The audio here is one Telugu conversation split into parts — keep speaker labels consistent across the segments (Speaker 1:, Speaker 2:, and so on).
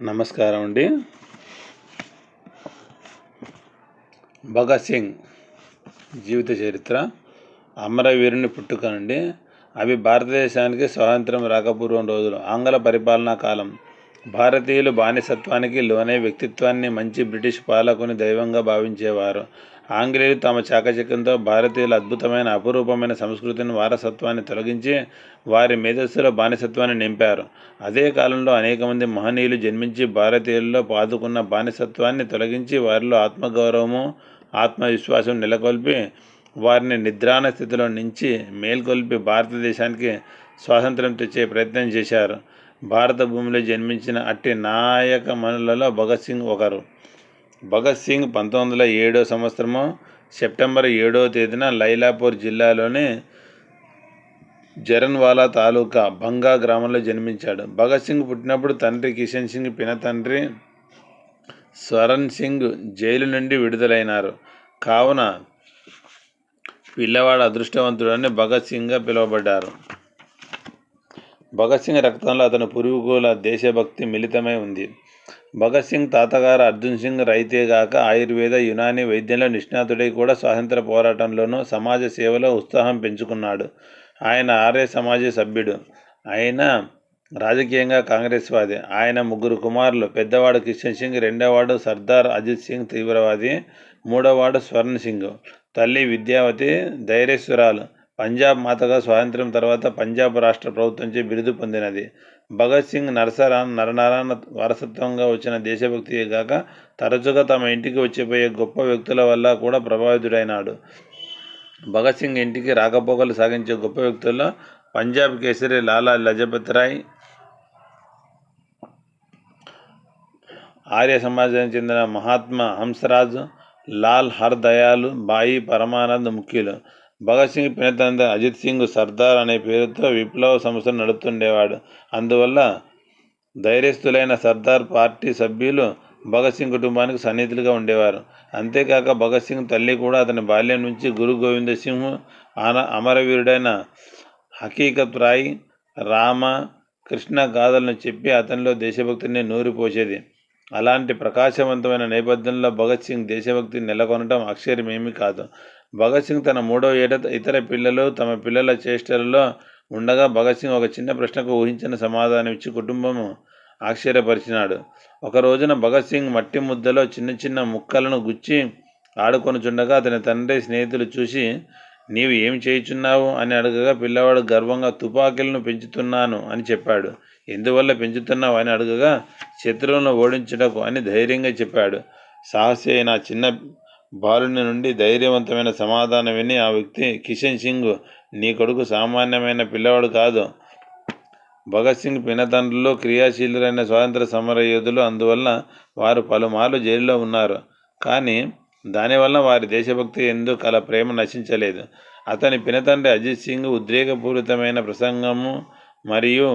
Speaker 1: నమస్కారం అండి. భగత్ సింగ్ జీవిత చరిత్ర. అమరవీరుని పుట్టుక అండి. అవి భారతదేశానికి స్వాతంత్రం రాకపూర్వం రోజులు. ఆంగ్ల పరిపాలనా కాలం. భారతీయులు బానిసత్వానికి లోనై వ్యక్తిత్వాన్ని మంచి బ్రిటిష్ పాలకుని దైవంగా భావించేవారు. ఆంగ్లేయులు తమ చాకచక్యంతో భారతీయుల అద్భుతమైన అపురూపమైన సంస్కృతిని వారసత్వాన్ని తొలగించి వారి మేధస్సులో బానిసత్వాన్ని నింపారు. అదే కాలంలో అనేక మంది మహనీయులు జన్మించి భారతీయుల్లో పాదుకున్న బానిసత్వాన్ని తొలగించి వారిలో ఆత్మగౌరవము ఆత్మవిశ్వాసం నెలకొల్పి వారిని నిద్రాణ స్థితిలో నుంచి మేల్కొల్పి భారతదేశానికి స్వాతంత్రం తెచ్చే ప్రయత్నం చేశారు. భారత భూమిలో జన్మించిన అట్టి నాయకమణులలో భగత్ సింగ్ ఒకరు. భగత్ సింగ్ 1907 సంవత్సరము సెప్టెంబర్ 7వ తేదీన లైలాపూర్ జిల్లాలోని జరన్వాలా తాలూకా బంగా గ్రామంలో జన్మించాడు. భగత్ సింగ్ పుట్టినప్పుడు తండ్రి కిషన్ సింగ్, పినతండ్రి స్వరణ్ సింగ్ జైలు నుండి విడుదలైనారు. కావున పిల్లవాడు అదృష్టవంతుడని భగత్ సింగ్గా పిలువబడ్డారు. భగత్ సింగ్ రక్తంలో అతని పూర్వీకుల దేశభక్తి మిళితమై ఉంది. భగత్ సింగ్ తాతగారు అర్జున్ సింగ్ రైతేగాక ఆయుర్వేద, యునానీ వైద్యంలో నిష్ణాతుడై కూడా స్వాతంత్ర పోరాటంలోనూ సమాజ సేవలో ఉత్సాహం పెంచుకున్నాడు. ఆయన ఆర్య సమాజ సభ్యుడు. ఆయన రాజకీయంగా కాంగ్రెస్వాది. ఆయన ముగ్గురు కుమారులు. పెద్దవాడు కిషన్ సింగ్, రెండవవాడు సర్దార్ అజిత్ సింగ్ తీవ్రవాది, మూడవవాడు స్వర్ణ్ సింగ్. తల్లి విద్యావతి ధైర్యస్తురాలు. పంజాబ్ మాతగా స్వాతంత్ర్యం తర్వాత పంజాబ్ రాష్ట్ర ప్రభుత్వంచే బిరుదు పొందినది. భగత్ సింగ్ నరనరాన వారసత్వంగా వచ్చిన దేశభక్తియే గాక తరచుగా తమ ఇంటికి వచ్చిపోయే గొప్ప వ్యక్తుల వల్ల కూడా ప్రభావితుడైనాడు. భగత్ సింగ్ ఇంటికి రాకపోకలు సాగించే గొప్ప వ్యక్తుల్లో పంజాబ్ కేసరి లాలా లజపత్ రాయ్, ఆర్య సమాజానికి చెందిన మహాత్మా హంసరాజ్, లాల్ హర్దయాల్, బాయి పరమానంద్ ముఖ్యులు. భగత్ సింగ్ పినతండ్రి అజిత్ సింగ్ సర్దార్ అనే పేరుతో విప్లవ సంస్థను నడుపుతుండేవాడు. అందువల్ల ధైర్యస్తులైన సర్దార్ పార్టీ సభ్యులు భగత్ సింగ్ కుటుంబానికి సన్నిహితులుగా ఉండేవారు. అంతేకాక భగత్ సింగ్ తల్లి కూడా అతని బాల్యం నుంచి గురు గోవింద్ సింగ్, అమరవీరుడైన హకీకత్ రాయ్, రామ కృష్ణ గాథలను చెప్పి అతనిలో దేశభక్తిని నూరిపోసేది. అలాంటి ప్రకాశవంతమైన నేపథ్యంలో భగత్ సింగ్ దేశభక్తి నెలకొనడం అక్షరమేమీ కాదు. భగత్ సింగ్ తన 3వ ఏట ఇతర పిల్లలు తమ పిల్లల చేష్టలలో ఉండగా భగత్ సింగ్ ఒక చిన్న ప్రశ్నకు ఊహించిన సమాధానం ఇచ్చి కుటుంబం ఆశ్చర్యపరిచినాడు. ఒక రోజున భగత్ సింగ్ మట్టి ముద్దలో చిన్న చిన్న ముక్కలను గుచ్చి ఆడుకొనుచుండగా అతని తండ్రి స్నేహితులు చూసి, నీవు ఏమి చేయుచున్నావు అని అడగగా పిల్లవాడు గర్వంగా తుపాకీలను పెంచుతున్నాను అని చెప్పాడు. ఎందువల్ల పెంచుతున్నావు అని అడగగా శత్రువులను ఓడించుటకు అని ధైర్యంగా చెప్పాడు. సాహసి అయిన చిన్న బాలుని నుండి ధైర్యవంతమైన సమాధానం విని ఆ వ్యక్తి, కిషన్ సింగ్, నీ కొడుకు సామాన్యమైన పిల్లవాడు కాదు. భగత్ సింగ్ పినతండ్రులు క్రియాశీలురైన స్వాతంత్ర సమర యోధులు. అందువల్ల వారు పలుమార్లు జైల్లో ఉన్నారు. కానీ దానివల్ల వారి దేశభక్తి ఎందు కల ప్రేమ నశించలేదు. అతని పినతండ్రి అజిత్ సింగ్ ఉద్రేకపూరితమైన ప్రసంగము మరియు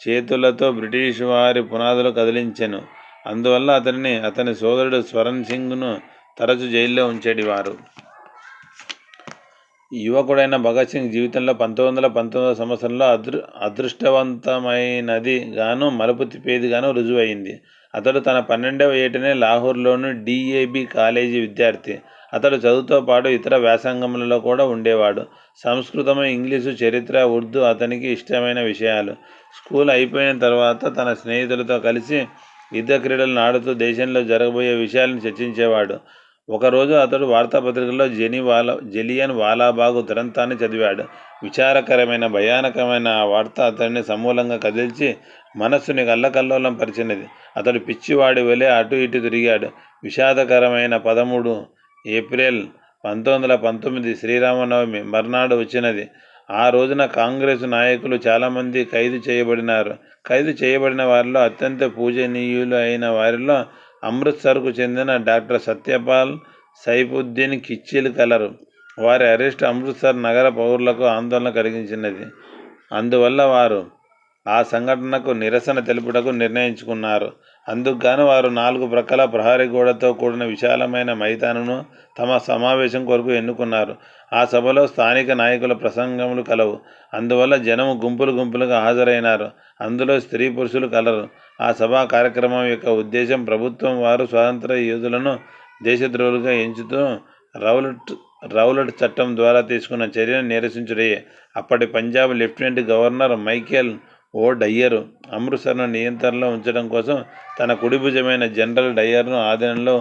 Speaker 1: చేతులతో బ్రిటిష్ వారి పునాదులు కదిలించెను. అందువల్ల అతని సోదరుడు స్వరణ్ సింగ్ను తరచు జైల్లో ఉంచేటివారు. యువకుడైన భగత్ సింగ్ జీవితంలో 1919వ సంవత్సరంలో అదృష్టవంతమైనది గాను మలుపు తిప్పేది గాను రుజువైంది. అతడు తన 12వ ఏటనే లాహోర్లోని DAB కాలేజీ విద్యార్థి. అతడు చదువుతో పాటు ఇతర వ్యాసంగములలో కూడా ఉండేవాడు. సంస్కృతము, ఇంగ్లీషు, చరిత్ర, ఉర్దూ అతనికి ఇష్టమైన విషయాలు. స్కూల్ అయిపోయిన తర్వాత తన స్నేహితులతో కలిసి యుద్ధ క్రీడలను ఆడుతూ దేశంలో జరగబోయే విషయాలను చర్చించేవాడు. ఒకరోజు అతడు వార్తాపత్రికలో జలియన్ వాలాబాగు దురంతాన్ని చదివాడు. విచారకరమైన భయానకమైన ఆ వార్త అతడిని సమూలంగా కదిల్చి మనస్సుని కల్లకల్లోలం పరిచినది. అతడు పిచ్చివాడి వలె అటు ఇటు తిరిగాడు. విషాదకరమైన 13 ఏప్రిల్ 1919 శ్రీరామనవమి మర్నాడు వచ్చినది. ఆ రోజున కాంగ్రెసు నాయకులు చాలామంది ఖైదు చేయబడినారు. ఖైదు చేయబడిన వారిలో అత్యంత పూజనీయులు అయిన వారిలో అమృత్సర్కు చెందిన డాక్టర్ సత్యపాల్, సైఫుద్దీన్ కిచ్చిలు కలరు. వారి అరెస్ట్ అమృత్సర్ నగర పౌరులకు ఆందోళన కలిగించినది. అందువల్ల వారు ఆ సంఘటనకు నిరసన తెలుపుటకు నిర్ణయించుకున్నారు. అందుకుగాను వారు 4 ప్రక్కల ప్రహరీ గోడతో కూడిన విశాలమైన మైదానమును తమ సమావేశం కొరకు ఎన్నుకున్నారు. ఆ సభలో స్థానిక నాయకుల ప్రసంగములు కలవు. అందువల్ల జనము గుంపులుగా హాజరైనారు. అందులో స్త్రీ పురుషులు కలరు. ఆ సభా కార్యక్రమం యొక్క ఉద్దేశం ప్రభుత్వం వారు స్వాతంత్ర యోధులను దేశద్రోహులుగా ఎంచుతూ రౌలట్ చట్టం ద్వారా తీసుకున్న చర్యను నిరసించుడే. అప్పటి పంజాబ్ లెఫ్టినెంట్ గవర్నర్ మైకేల్ ఓ డయ్యర్ అమృత్సర్ను నియంత్రణలో ఉంచడం కోసం తన కుడి భుజమైన జనరల్ డయ్యర్ను ఆధీనంలో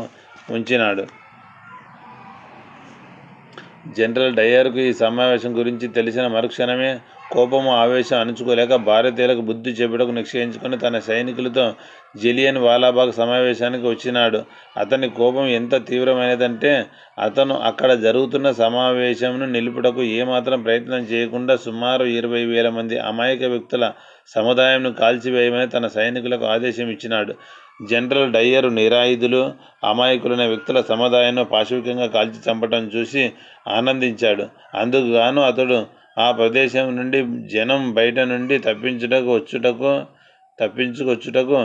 Speaker 1: ఉంచినాడు. జనరల్ డయ్యర్కు ఈ సమావేశం గురించి తెలిసిన మరుక్షణమే కోపము ఆవేశం అణుచుకోలేక భారతీయులకు బుద్ధి చెప్పుటకు నిశ్చయించుకొని తన సైనికులతో జలియన్ వాలాబాగ్ సమావేశానికి వచ్చినాడు. అతని కోపం ఎంత తీవ్రమైనదంటే అతను అక్కడ జరుగుతున్న సమావేశంను నిలుపుటకు ఏమాత్రం ప్రయత్నం చేయకుండా సుమారు 20,000 మంది అమాయక వ్యక్తుల సముదాయంను కాల్చివేయమని తన సైనికులకు ఆదేశం ఇచ్చినాడు. జనరల్ డయ్యర్ నిరాయుధులు అమాయకులైన వ్యక్తుల సముదాయాన్ని పాశవికంగా కాల్చి చంపటం చూసి ఆనందించాడు. అందుకు గాను అతడు ఆ ప్రదేశం నుండి జనం బయట నుండి తప్పించుకొచ్చుటకు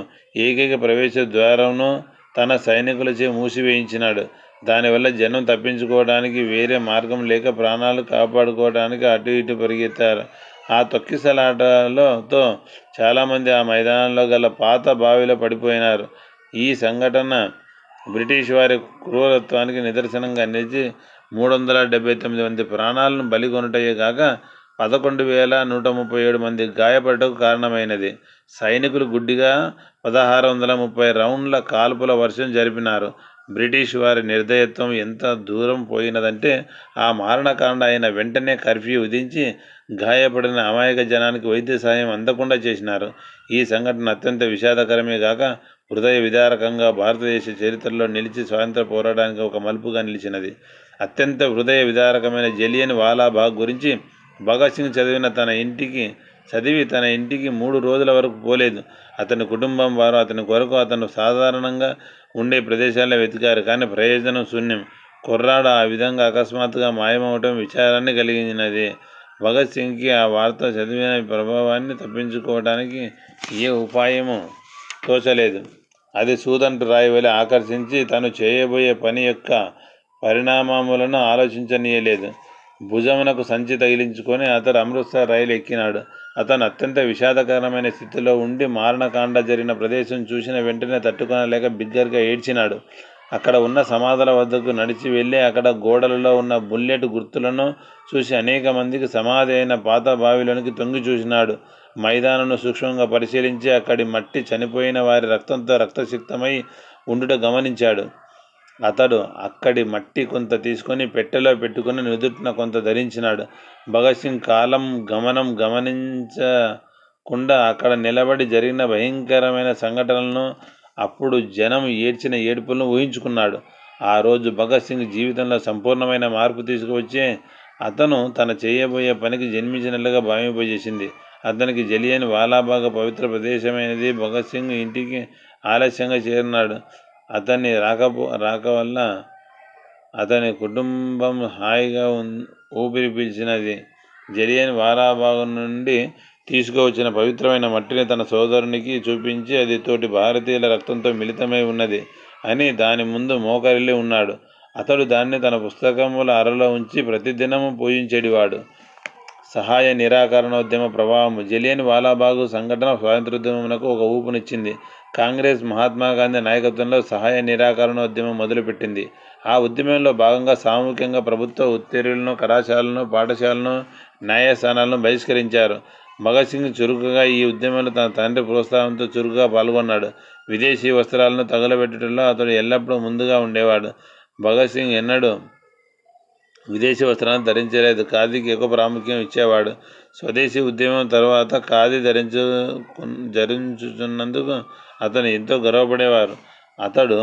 Speaker 1: ఏకైక ప్రవేశ ద్వారంను తన సైనికులచే మూసివేయించినాడు. దానివల్ల జనం తప్పించుకోవడానికి వేరే మార్గం లేక ప్రాణాలు కాపాడుకోవడానికి అటు ఇటు పరిగెత్తారు. ఆ తొక్కిసలాటలతో చాలామంది ఆ మైదానంలో గల పాత బావిలో పడిపోయినారు. ఈ సంఘటన బ్రిటిష్ వారి క్రూరత్వానికి నిదర్శనంగా నిలిచి 379 మంది ప్రాణాలను బలిగొనుటయే కాక 11,137 మంది గాయపడటకు కారణమైనది. సైనికులు గుడ్డిగా 1,630 రౌండ్ల కాల్పుల వర్షం జరిపినారు. బ్రిటిష్ వారి నిర్దయత్వం ఎంత దూరం పోయినదంటే ఆ మారణకాండ అయిన వెంటనే కర్ఫ్యూ విధించి గాయపడిన అమాయక జనానికి వైద్య సహాయం అందకుండా చేసినారు. ఈ సంఘటన అత్యంత విషాదకరమే కాక హృదయ విదారకంగా భారతదేశ చరిత్రలో నిలిచి స్వాతంత్ర పోరాటానికి ఒక మలుపుగా నిలిచినది. అత్యంత హృదయ విదారకమైన జలియన్ వాలాబాగ్ గురించి భగత్ సింగ్ చదివి తన ఇంటికి 3 రోజుల వరకు పోలేదు. అతని కుటుంబం వారు అతని కొరకు అతను సాధారణంగా ఉండే ప్రదేశాల్లో వెతికారు. కానీ ప్రయోజనం శూన్యం. కుర్రాడు ఆ విధంగా అకస్మాత్తుగా మాయమవటం విచారాన్ని కలిగించినది. భగత్ సింగ్కి ఆ వార్త చదివిన ప్రభావాన్ని తప్పించుకోవడానికి ఏ ఉపాయము తోచలేదు. అది సూదంటు రాయి వలె ఆకర్షించి తను చేయబోయే పని యొక్క పరిణామములను ఆలోచించనీయలేదు. భుజమునకు సంచి తగిలించుకొని అతడు అమృత్సర్ రైలు ఎక్కినాడు. అతను అత్యంత విషాదకరమైన స్థితిలో ఉండి మారణకాండ జరిగిన ప్రదేశం చూసిన వెంటనే తట్టుకొనలేక బిగ్గరగా ఏడ్చినాడు. అక్కడ ఉన్న సమాధుల వద్దకు నడిచి వెళ్ళి అక్కడ గోడలలో ఉన్న బుల్లెట్ గుర్తులను చూసి అనేక మందికి సమాధి అయిన పాత బావిలోనికి తొంగి చూసినాడు. మైదానంను సూక్ష్మంగా పరిశీలించి అక్కడి మట్టి చనిపోయిన వారి రక్తంతో రక్తసిక్తమై ఉండుట గమనించాడు. అతడు అక్కడి మట్టి కొంత తీసుకొని పెట్టెలో పెట్టుకుని నుదుటిన కొంత ధరించినాడు. భగత్ సింగ్ గమనించకుండా అక్కడ నిలబడి జరిగిన భయంకరమైన సంఘటనలను, అప్పుడు జనం ఏడ్చిన ఏడుపులను ఊహించుకున్నాడు. ఆ రోజు భగత్ సింగ్ జీవితంలో సంపూర్ణమైన మార్పు తీసుకువచ్చే అతను తన చేయబోయే పనికి జన్మించినట్లుగా భావింపజేసింది. అతనికి జలియన్ వాలాబాగ్ పవిత్ర ప్రదేశమైనది. భగత్ సింగ్ ఇంటికి ఆలస్యంగా చేరినాడు. అతని రాక వల్ల అతని కుటుంబం హాయిగా ఊపిరి పీల్చినది. జలియన్ వాలాబాగ్ నుండి తీసుకువచ్చిన పవిత్రమైన మట్టిని తన సోదరునికి చూపించి అది తోటి భారతీయుల రక్తంతో మిళితమై ఉన్నది అని దాని ముందు మోకరిల్లి ఉన్నాడు. అతడు దాన్ని తన పుస్తకముల అరలో ఉంచి ప్రతిదినము పూజించేవాడు. సహాయ నిరాకరణోద్యమ ప్రభావము. జలియన్ వాలాబాగ్ సంఘటన స్వాతంత్రోద్యమమునకు ఒక ఊపునిచ్చింది. కాంగ్రెస్ మహాత్మాగాంధీ నాయకత్వంలో సహాయ నిరాకరణోద్యమం మొదలుపెట్టింది. ఆ ఉద్యమంలో భాగంగా సామూహికంగా ప్రభుత్వ ఉత్తర్వులను, కళాశాలను, పాఠశాలను, న్యాయస్థానాలను బహిష్కరించారు. భగత్ సింగ్ చురుకుగా ఈ ఉద్యమంలో తన తండ్రి ప్రోత్సాహంతో చురుకుగా పాల్గొన్నాడు. విదేశీ వస్త్రాలను తగులబెట్టడంలో అతడు ఎల్లప్పుడూ ముందుగా ఉండేవాడు. భగత్ సింగ్ ఎన్నడూ విదేశీ వస్త్రాలను ధరించలేదు. ఖాదీకి ఎక్కువ ప్రాముఖ్యం ఇచ్చేవాడు. స్వదేశీ ఉద్యమం తరువాత ఖాదీ ధరించుతున్నందుకు అతను ఎంతో గర్వపడేవారు. అతడు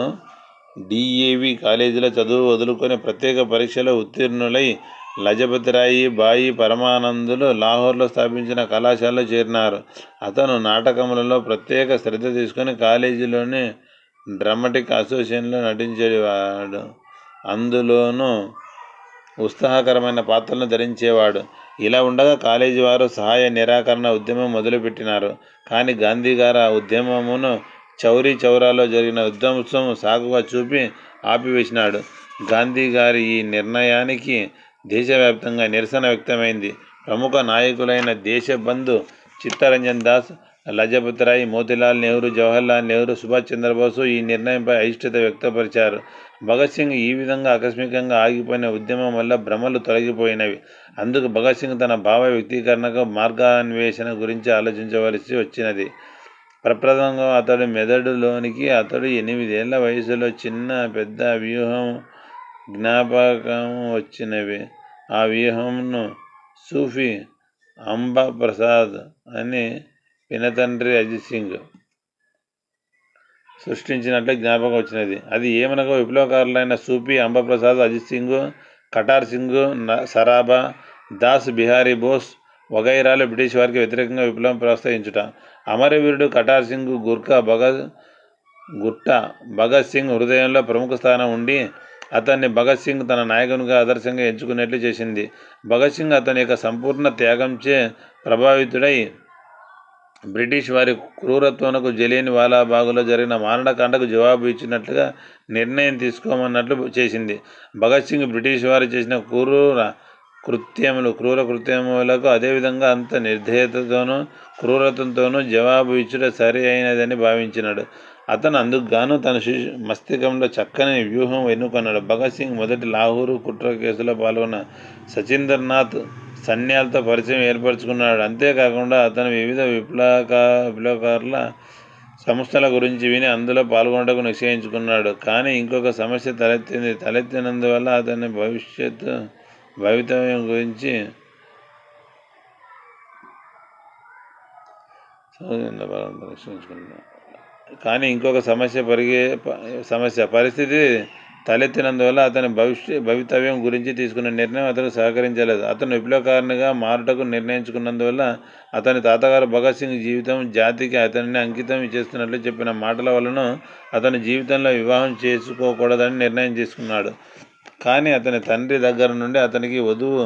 Speaker 1: డిఏవి కాలేజీలో చదువు వదులుకొని ప్రత్యేక పరీక్షలో ఉత్తీర్ణులై లజపతిరాయి, బాయి పరమానందులు లాహోర్లో స్థాపించిన కళాశాలలో చేరినారు. అతను నాటకములలో ప్రత్యేక శ్రద్ధ తీసుకొని కాలేజీలోని డ్రామాటిక్ అసోసియేషన్లో నటించేవాడు. అందులోనూ ఉత్సాహకరమైన పాత్రలను ధరించేవాడు. ఇలా ఉండగా కాలేజీ వారు సహాయ నిరాకరణ ఉద్యమం మొదలుపెట్టినారు. కానీ గాంధీ గారు ఆ ఉద్యమమును చౌరీ చౌరాలో జరిగిన యుద్ధోత్సవం సాకుగా చూపి ఆపివేసినాడు. గాంధీ గారి ఈ నిర్ణయానికి దేశవ్యాప్తంగా నిరసన వ్యక్తమైంది. ప్రముఖ నాయకులైన దేశబంధు చిత్తరంజన్ దాస్, లజపతి రాయ్, మోతీలాల్ నెహ్రూ, జవహర్లాల్ నెహ్రూ, సుభాష్ చంద్రబోసు ఈ నిర్ణయంపై అయిష్టత వ్యక్తపరిచారు. భగత్ సింగ్ ఈ విధంగా ఆకస్మికంగా ఆగిపోయిన ఉద్యమం వల్ల భ్రమలు తొలగిపోయినవి. అందుకు భగత్ సింగ్ తన భావ వ్యక్తీకరణకు మార్గాన్వేషణ గురించి ఆలోచించవలసి వచ్చినది. ప్రప్రథమంగా అతడి మెదడులోనికి అతడు 8 ఏళ్ల వయసులో చిన్న పెద్ద వ్యూహం జ్ఞాపకం వచ్చినవి. ఆ వ్యూహంను సూఫీ అంబప్రసాద్ అని పినతండ్రి అజిత్ సింగ్ సృష్టించినట్లు జ్ఞాపకం వచ్చినది. అది ఏమనగా విప్లవకారులైన సూఫీ అంబప్రసాద్, అజిత్ సింగ్, కటార్ సింగ్, సరాభా, దాస్ బిహారీ బోస్ వగైరాలు బ్రిటిష్ వారికి వ్యతిరేకంగా విప్లవం ప్రోత్సహించుట. అమరవీరుడు కటార్ సింగ్ భగత్ సింగ్ హృదయంలో ప్రముఖ స్థానం ఉండి అతన్ని భగత్ సింగ్ తన నాయకునిగా ఆదర్శంగా ఎంచుకునేట్లు చేసింది. భగత్ సింగ్ అతని యొక్క సంపూర్ణ త్యాగంచే ప్రభావితుడై బ్రిటిష్ వారి క్రూరత్వమునకు జలియన్ వాలాబాగులో జరిగిన మారణకాండకు జవాబు ఇచ్చినట్లుగా నిర్ణయం తీసుకోమన్నట్లు చేసింది. భగత్ సింగ్ బ్రిటిష్ వారు చేసిన క్రూర కృత్యములకు అదేవిధంగా అంత నిర్దయతతోనూ క్రూరత్వంతోనూ జవాబు ఇచ్చుట సరి అయినదని భావించినాడు. అతను అందుకు గాను తన మస్తిష్కంలో చక్కని వ్యూహం ఎన్నుకున్నాడు. భగత్ సింగ్ మొదటి లాహోరు కుట్ర కేసులో పాల్గొన్న సచీంద్రనాథ్ సన్యాలతో పరిచయం ఏర్పరచుకున్నాడు. అంతేకాకుండా అతను వివిధ విప్లవకారుల సంస్థల గురించి విని అందులో పాల్గొనటకు నిశ్చయించుకున్నాడు. కానీ ఇంకొక సమస్య తలెత్తినందువల్ల అతని భవితవ్యం గురించి పరిస్థితి తలెత్తినందువల్ల అతని భవితవ్యం గురించి తీసుకున్న నిర్ణయం అతను సహకరించలేదు. అతను విప్లవకారునిగా మారుటకు నిర్ణయించుకున్నందువల్ల అతని తాతగారు భగత్ సింగ్ జీవితం జాతికి అతనిని అంకితం చేస్తున్నట్లు చెప్పిన మాటల వలన అతని జీవితంలో వివాహం చేసుకోకూడదని నిర్ణయం తీసుకున్నాడు. కానీ అతని తండ్రి దగ్గర నుండి అతనికి వధువు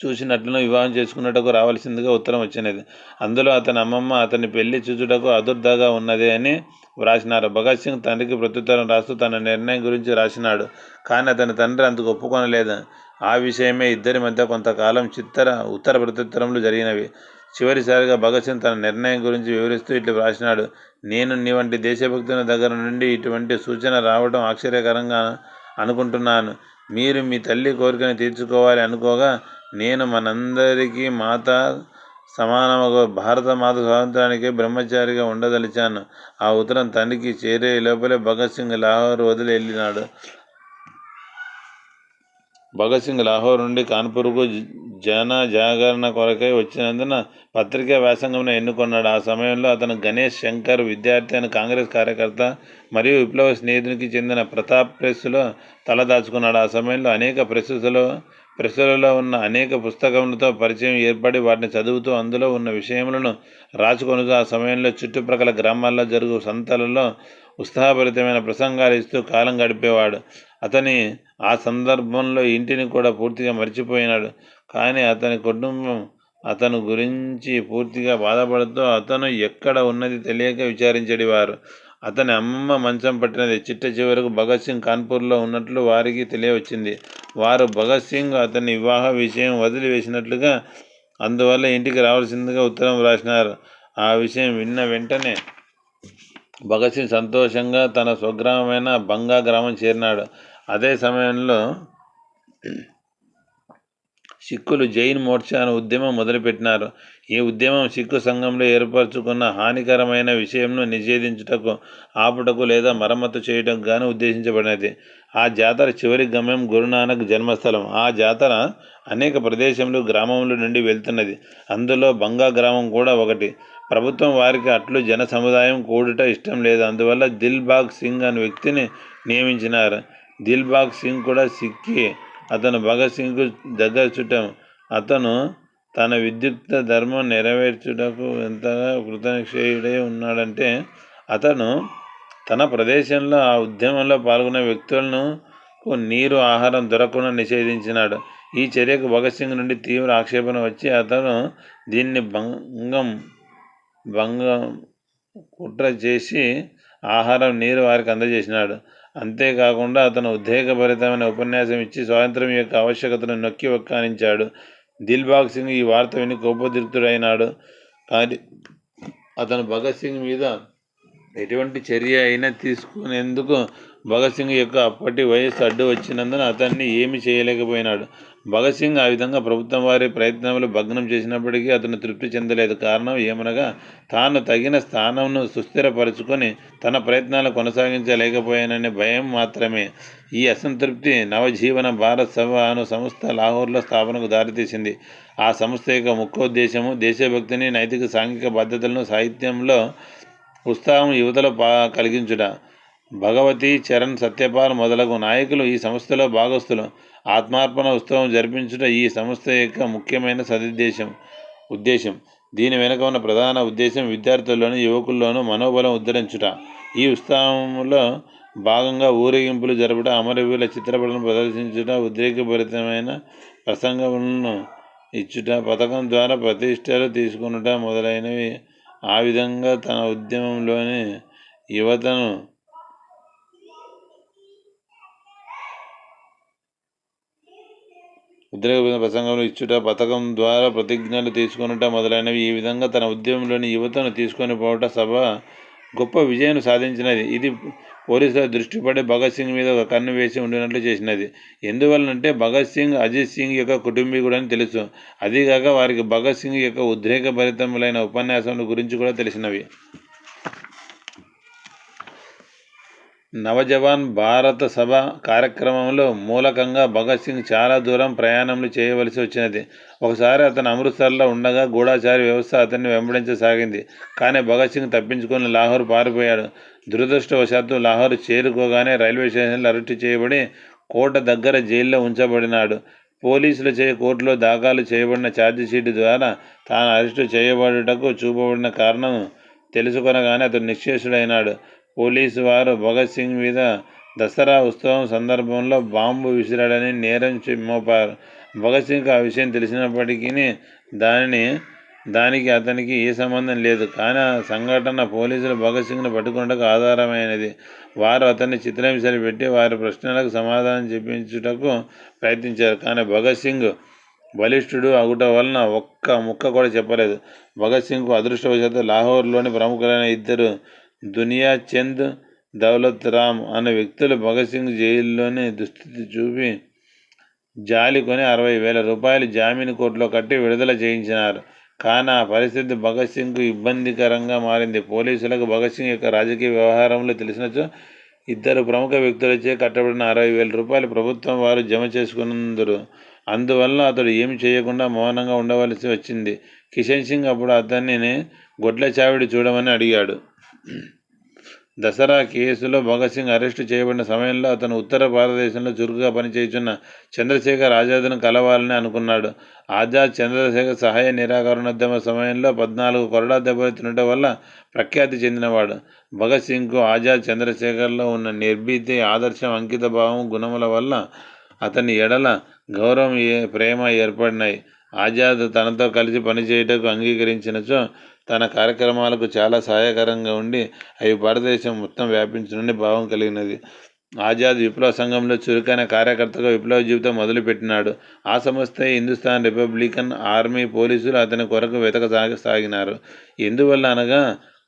Speaker 1: చూసినట్లును వివాహం చేసుకున్నటకు రావలసిందిగా ఉత్తరం వచ్చినది. అందులో అతని అమ్మమ్మ అతని పెళ్లి చూచుటకు అదుర్దాగా ఉన్నది అని వ్రాసినారు. భగత్ సింగ్ తండ్రికి ప్రత్యుత్తరం రాస్తూ తన నిర్ణయం గురించి రాసినాడు. కానీ అతని తండ్రి అందుకు ఒప్పుకొనలేదు. ఆ విషయమే ఇద్దరి మధ్య కొంతకాలం ఉత్తర ప్రత్యుత్తరములు జరిగినవి. చివరిసారిగా భగత్ సింగ్ తన నిర్ణయం గురించి వివరిస్తూ ఇట్లు వ్రాసినాడు: నేను నీ వంటి దేశభక్తుని దగ్గర నుండి ఇటువంటి సూచన రావడం ఆశ్చర్యకరంగా అనుకుంటున్నాను. మీరు మీ తల్లి కోరికను తీర్చుకోవాలి అనుకోగా నేను మనందరికీ మాత సమానమగు భారత మాత స్వాతంత్రానికి బ్రహ్మచారిగా ఉండదలిచాను. ఆ ఉత్తరం తండ్రికి చేరే లోపలే భగత్ సింగ్ లాహోర్ వదిలి వెళ్ళినాడు. భగత్ సింగ్ లాహోర్ నుండి కాన్పూర్కు జన జాగరణ కొరకై వచ్చినందున పత్రికా వ్యాసంగంను ఎన్నుకున్నాడు. ఆ సమయంలో అతను గణేష్ శంకర్ విద్యార్థి అని కాంగ్రెస్ కార్యకర్త మరియు విప్లవ స్నేహితునికి చెందిన ప్రతాప్ ప్రెస్సులో తలదాచుకున్నాడు. ఆ సమయంలో అనేక ప్రెస్సులలో ఉన్న అనేక పుస్తకములతో పరిచయం ఏర్పడి వాటిని చదువుతూ అందులో ఉన్న విషయములను రాసుకొనుతూ ఆ సమయంలో చుట్టుప్రక్కల గ్రామాల్లో జరుగు సంతలలో ఉత్సాహభరితమైన ప్రసంగాలు ఇస్తూ కాలం గడిపేవాడు. అతని ఆ సందర్భంలో ఇంటిని కూడా పూర్తిగా మర్చిపోయినాడు. కానీ అతని కుటుంబం అతను గురించి పూర్తిగా బాధపడుతూ అతను ఎక్కడ ఉన్నది తెలియక విచారించేవారు. అతని అమ్మమ్మ మంచం పట్టినది. చిట్ట చివరకు భగత్ సింగ్ కాన్పూర్లో ఉన్నట్లు వారికి తెలియవచ్చింది. వారు భగత్ సింగ్ అతని వివాహ విషయం వదిలివేసినట్లుగా, అందువల్ల ఇంటికి రావాల్సిందిగా ఉత్తరం వ్రాసినారు. ఆ విషయం విన్న వెంటనే భగత్ సింగ్ సంతోషంగా తన స్వగ్రామమైన బంగా గ్రామం చేరినాడు. అదే సమయంలో సిక్కులు జైన్ మోర్చా అనే ఉద్యమం మొదలుపెట్టినారు. ఈ ఉద్యమం సిక్కు సంఘంలో ఏర్పరచుకున్న హానికరమైన విషయంను నిషేధించుటకు, ఆపుటకు లేదా మరమ్మతు చేయుటకు గాను ఉద్దేశించబడినది. ఆ జాతర చివరి గమ్యం గురునానక్ జన్మస్థలం. ఆ జాతర అనేక ప్రదేశములు గ్రామముల నుండి వెళ్తున్నది. అందులో బంగా గ్రామం కూడా ఒకటి. ప్రభుత్వం వారికి అట్లు జన సముదాయం కూడుట ఇష్టం లేదు. అందువల్ల దిల్ బాగ్ సింగ్ అనే వ్యక్తిని నియమించినారు. దిల్ బాగ్ సింగ్ కూడా సిక్కి. అతను భగత్ సింగ్కు దగ్గర చుట్టం. అతను తన విద్యుక్త ధర్మం నెరవేర్చుటకు ఎంతగా కృతనిశ్చయుడై ఉన్నాడంటే అతను తన ప్రదేశంలో ఆ ఉద్యమంలో పాల్గొన్న వ్యక్తులను నీరు ఆహారం దొరకకుండా నిషేధించినాడు. ఈ చర్యకు భగత్ సింగ్ నుండి తీవ్ర ఆక్షేపణ వచ్చి అతను దీన్ని భంగం కుట్ర చేసి ఆహారం నీరు వారికి అందజేసినాడు. అంతేకాకుండా అతను ఉద్వేగభరితమైన ఉపన్యాసం ఇచ్చి స్వాతంత్ర్యం యొక్క ఆవశ్యకతను నొక్కి వక్కానించాడు. దిల్బాగ్ సింగ్ ఈ వార్త విని కోపోద్రిక్తుడైనాడు. కానీ అతను భగత్ సింగ్ మీద ఎటువంటి చర్య అయినా తీసుకునేందుకు భగత్ సింగ్ యొక్క అప్పటి వయస్సు అడ్డు వచ్చినందున అతన్ని ఏమీ చేయలేకపోయినాడు. భగత్ సింగ్ ఆ విధంగా ప్రభుత్వం వారి ప్రయత్నములు భగ్నం చేసినప్పటికీ అతను తృప్తి చెందలేదు. కారణం ఏమనగా తాను తగిన స్థానంను సుస్థిరపరచుకొని తన ప్రయత్నాలు కొనసాగించలేకపోయాననే భయం మాత్రమే. ఈ అసంతృప్తి నవజీవన భారత్ సభ అను సంస్థ లాహోర్లో స్థాపనకు దారితీసింది. ఆ సంస్థ యొక్క ముఖ్యోద్దేశము దేశభక్తిని, నైతిక సాంఘిక బాధ్యతలను సాహిత్యంలో ఉత్సాహం యువతలో కలిగించుట. భగవతి, చరణ్, సత్యపాల్ మొదలగు నాయకులు ఈ సంస్థలో భాగస్థులు. ఆత్మార్పణ ఉత్సవం జరిపించుట ఈ సంస్థ యొక్క ముఖ్యమైన ఉద్దేశం. దీని వెనుక ఉన్న ప్రధాన ఉద్దేశం విద్యార్థుల్లోనూ యువకుల్లోనూ మనోబలం ఉద్ధరించుట. ఈ ఉత్సవంలో భాగంగా ఊరేగింపులు జరుపుట, అమరవీరుల చిత్రపటాలను ప్రదర్శించుట, ఉద్రేకభరితమైన ప్రసంగములను ఇచ్చుట, పథకం ద్వారా ప్రతిష్టలు తీసుకునుట మొదలైనవి. ఆ విధంగా తన ఉద్యమంలోని యువతను ఉద్రేకపూరిత ప్రసంగములు ఇచ్చుట, పథకం ద్వారా ప్రతిజ్ఞలు తీసుకొనుట మొదలైనవి. ఈ విధంగా తన ఉద్యమంలోని యువతను తీసుకొని పోవట సభ గొప్ప విజయం సాధించినది. ఇది పోలీసుల దృష్టి పడి భగత్ సింగ్ మీద ఒక కన్ను వేసి ఉండినట్లు చేసినది. ఎందువలనంటే భగత్ సింగ్ అజిత్ సింగ్ యొక్క కుటుంబీకుడని తెలుసు. అదీగాక వారికి భగత్ సింగ్ యొక్క ఉద్రేకభరితములైన ఉపన్యాసముల గురించి కూడా తెలిసినవి. నవజవాన్ భారత సభ కార్యక్రమంలో మూలకంగా భగత్ సింగ్ చాలా దూరం ప్రయాణములు చేయవలసి వచ్చినది. ఒకసారి అతను అమృత్సర్లో ఉండగా గూఢచారి వ్యవస్థ అతన్ని వెంబడించసాగింది. కానీ భగత్ సింగ్ తప్పించుకొని లాహోర్ పారిపోయాడు. దురదృష్టవశాత్తు లాహోర్ చేరుకోగానే రైల్వే స్టేషన్లో అరెస్టు చేయబడి కోట దగ్గర జైల్లో ఉంచబడినాడు. పోలీసులచే కోర్టులో దాఖలు చేయబడిన ఛార్జిషీటు ద్వారా తాను అరెస్టు చేయబడుటకు చూపబడిన కారణం తెలుసుకొనగానే అతను నిశ్చేష్టుడైనాడు. పోలీసు వారు భగత్ సింగ్ మీద దసరా ఉత్సవం సందర్భంలో బాంబు విసిరాడని నేరం మోపారు. భగత్ సింగ్కు ఆ విషయం తెలిసినప్పటికీ దానికి అతనికి ఏ సంబంధం లేదు. కానీ ఆ సంఘటన పోలీసులు భగత్ సింగ్ను పట్టుకున్నటకు ఆధారమైనది. వారు అతన్ని చిత్రహింసలు పెట్టి వారి ప్రశ్నలకు సమాధానం చెప్పించుటకు ప్రయత్నించారు. కానీ భగత్ సింగ్ బలిష్ఠుడు అగుట వలన ఒక్క ముక్క కూడా చెప్పలేదు. భగత్ సింగ్కు అదృష్టవశాత్తు లాహోర్లోని ప్రముఖులైన ఇద్దరు దునియా చంద్, దౌలత్ రామ్ అనే వ్యక్తులు భగత్ సింగ్ జైల్లోని దుస్థితి చూపి జాలి కొని 60,000 రూపాయలు జామీను కోర్టులో కట్టి విడుదల చేయించినారు. కానీ ఆ పరిస్థితి భగత్ సింగ్కు ఇబ్బందికరంగా మారింది. పోలీసులకు భగత్ సింగ్ యొక్క రాజకీయ వ్యవహారంలో తెలిసినచో ఇద్దరు ప్రముఖ వ్యక్తులచే కట్టబడిన 60,000 రూపాయలు ప్రభుత్వం వారు జమ చేసుకున్నందురు. అందువల్ల అతడు ఏమి చేయకుండా మౌనంగా ఉండవలసి వచ్చింది. కిషన్ సింగ్ అప్పుడు అతనిని గొడ్ల చావిడి చూడమని అడిగాడు. దసరా కేసులో భగత్ సింగ్ అరెస్టు చేయబడిన సమయంలో అతను ఉత్తర భారతదేశంలో చురుకుగా పనిచేయుచున్న చంద్రశేఖర్ ఆజాద్ను కలవాలని అనుకున్నాడు. ఆజాద్ చంద్రశేఖర్ సహాయ నిరాకరణోద్యమ సమయంలో 14 కొరడా దెబ్బలు తినడం వల్ల ప్రఖ్యాతి చెందినవాడు. భగత్ సింగ్కు ఆజాద్, చంద్రశేఖర్లో ఉన్న నిర్భీతి, ఆదర్శం, అంకిత భావం గుణముల వల్ల అతని ఎడల గౌరవం, ప్రేమ ఏర్పడినాయి. ఆజాద్ తనతో కలిసి పనిచేయుటకు అంగీకరించినచో తన కార్యక్రమాలకు చాలా సహాయకరంగా ఉండి అవి భారతదేశం మొత్తం వ్యాపించునని భావం కలిగినది. ఆజాద్ విప్లవ సంఘంలో చురుకైన కార్యకర్తగా విప్లవ జీవితం మొదలుపెట్టినాడు. ఆ సంస్థే హిందుస్థాన్ రిపబ్లికన్ ఆర్మీ. పోలీసులు అతని కొరకు వెతకసాగినారు. ఎందువల్ల అనగా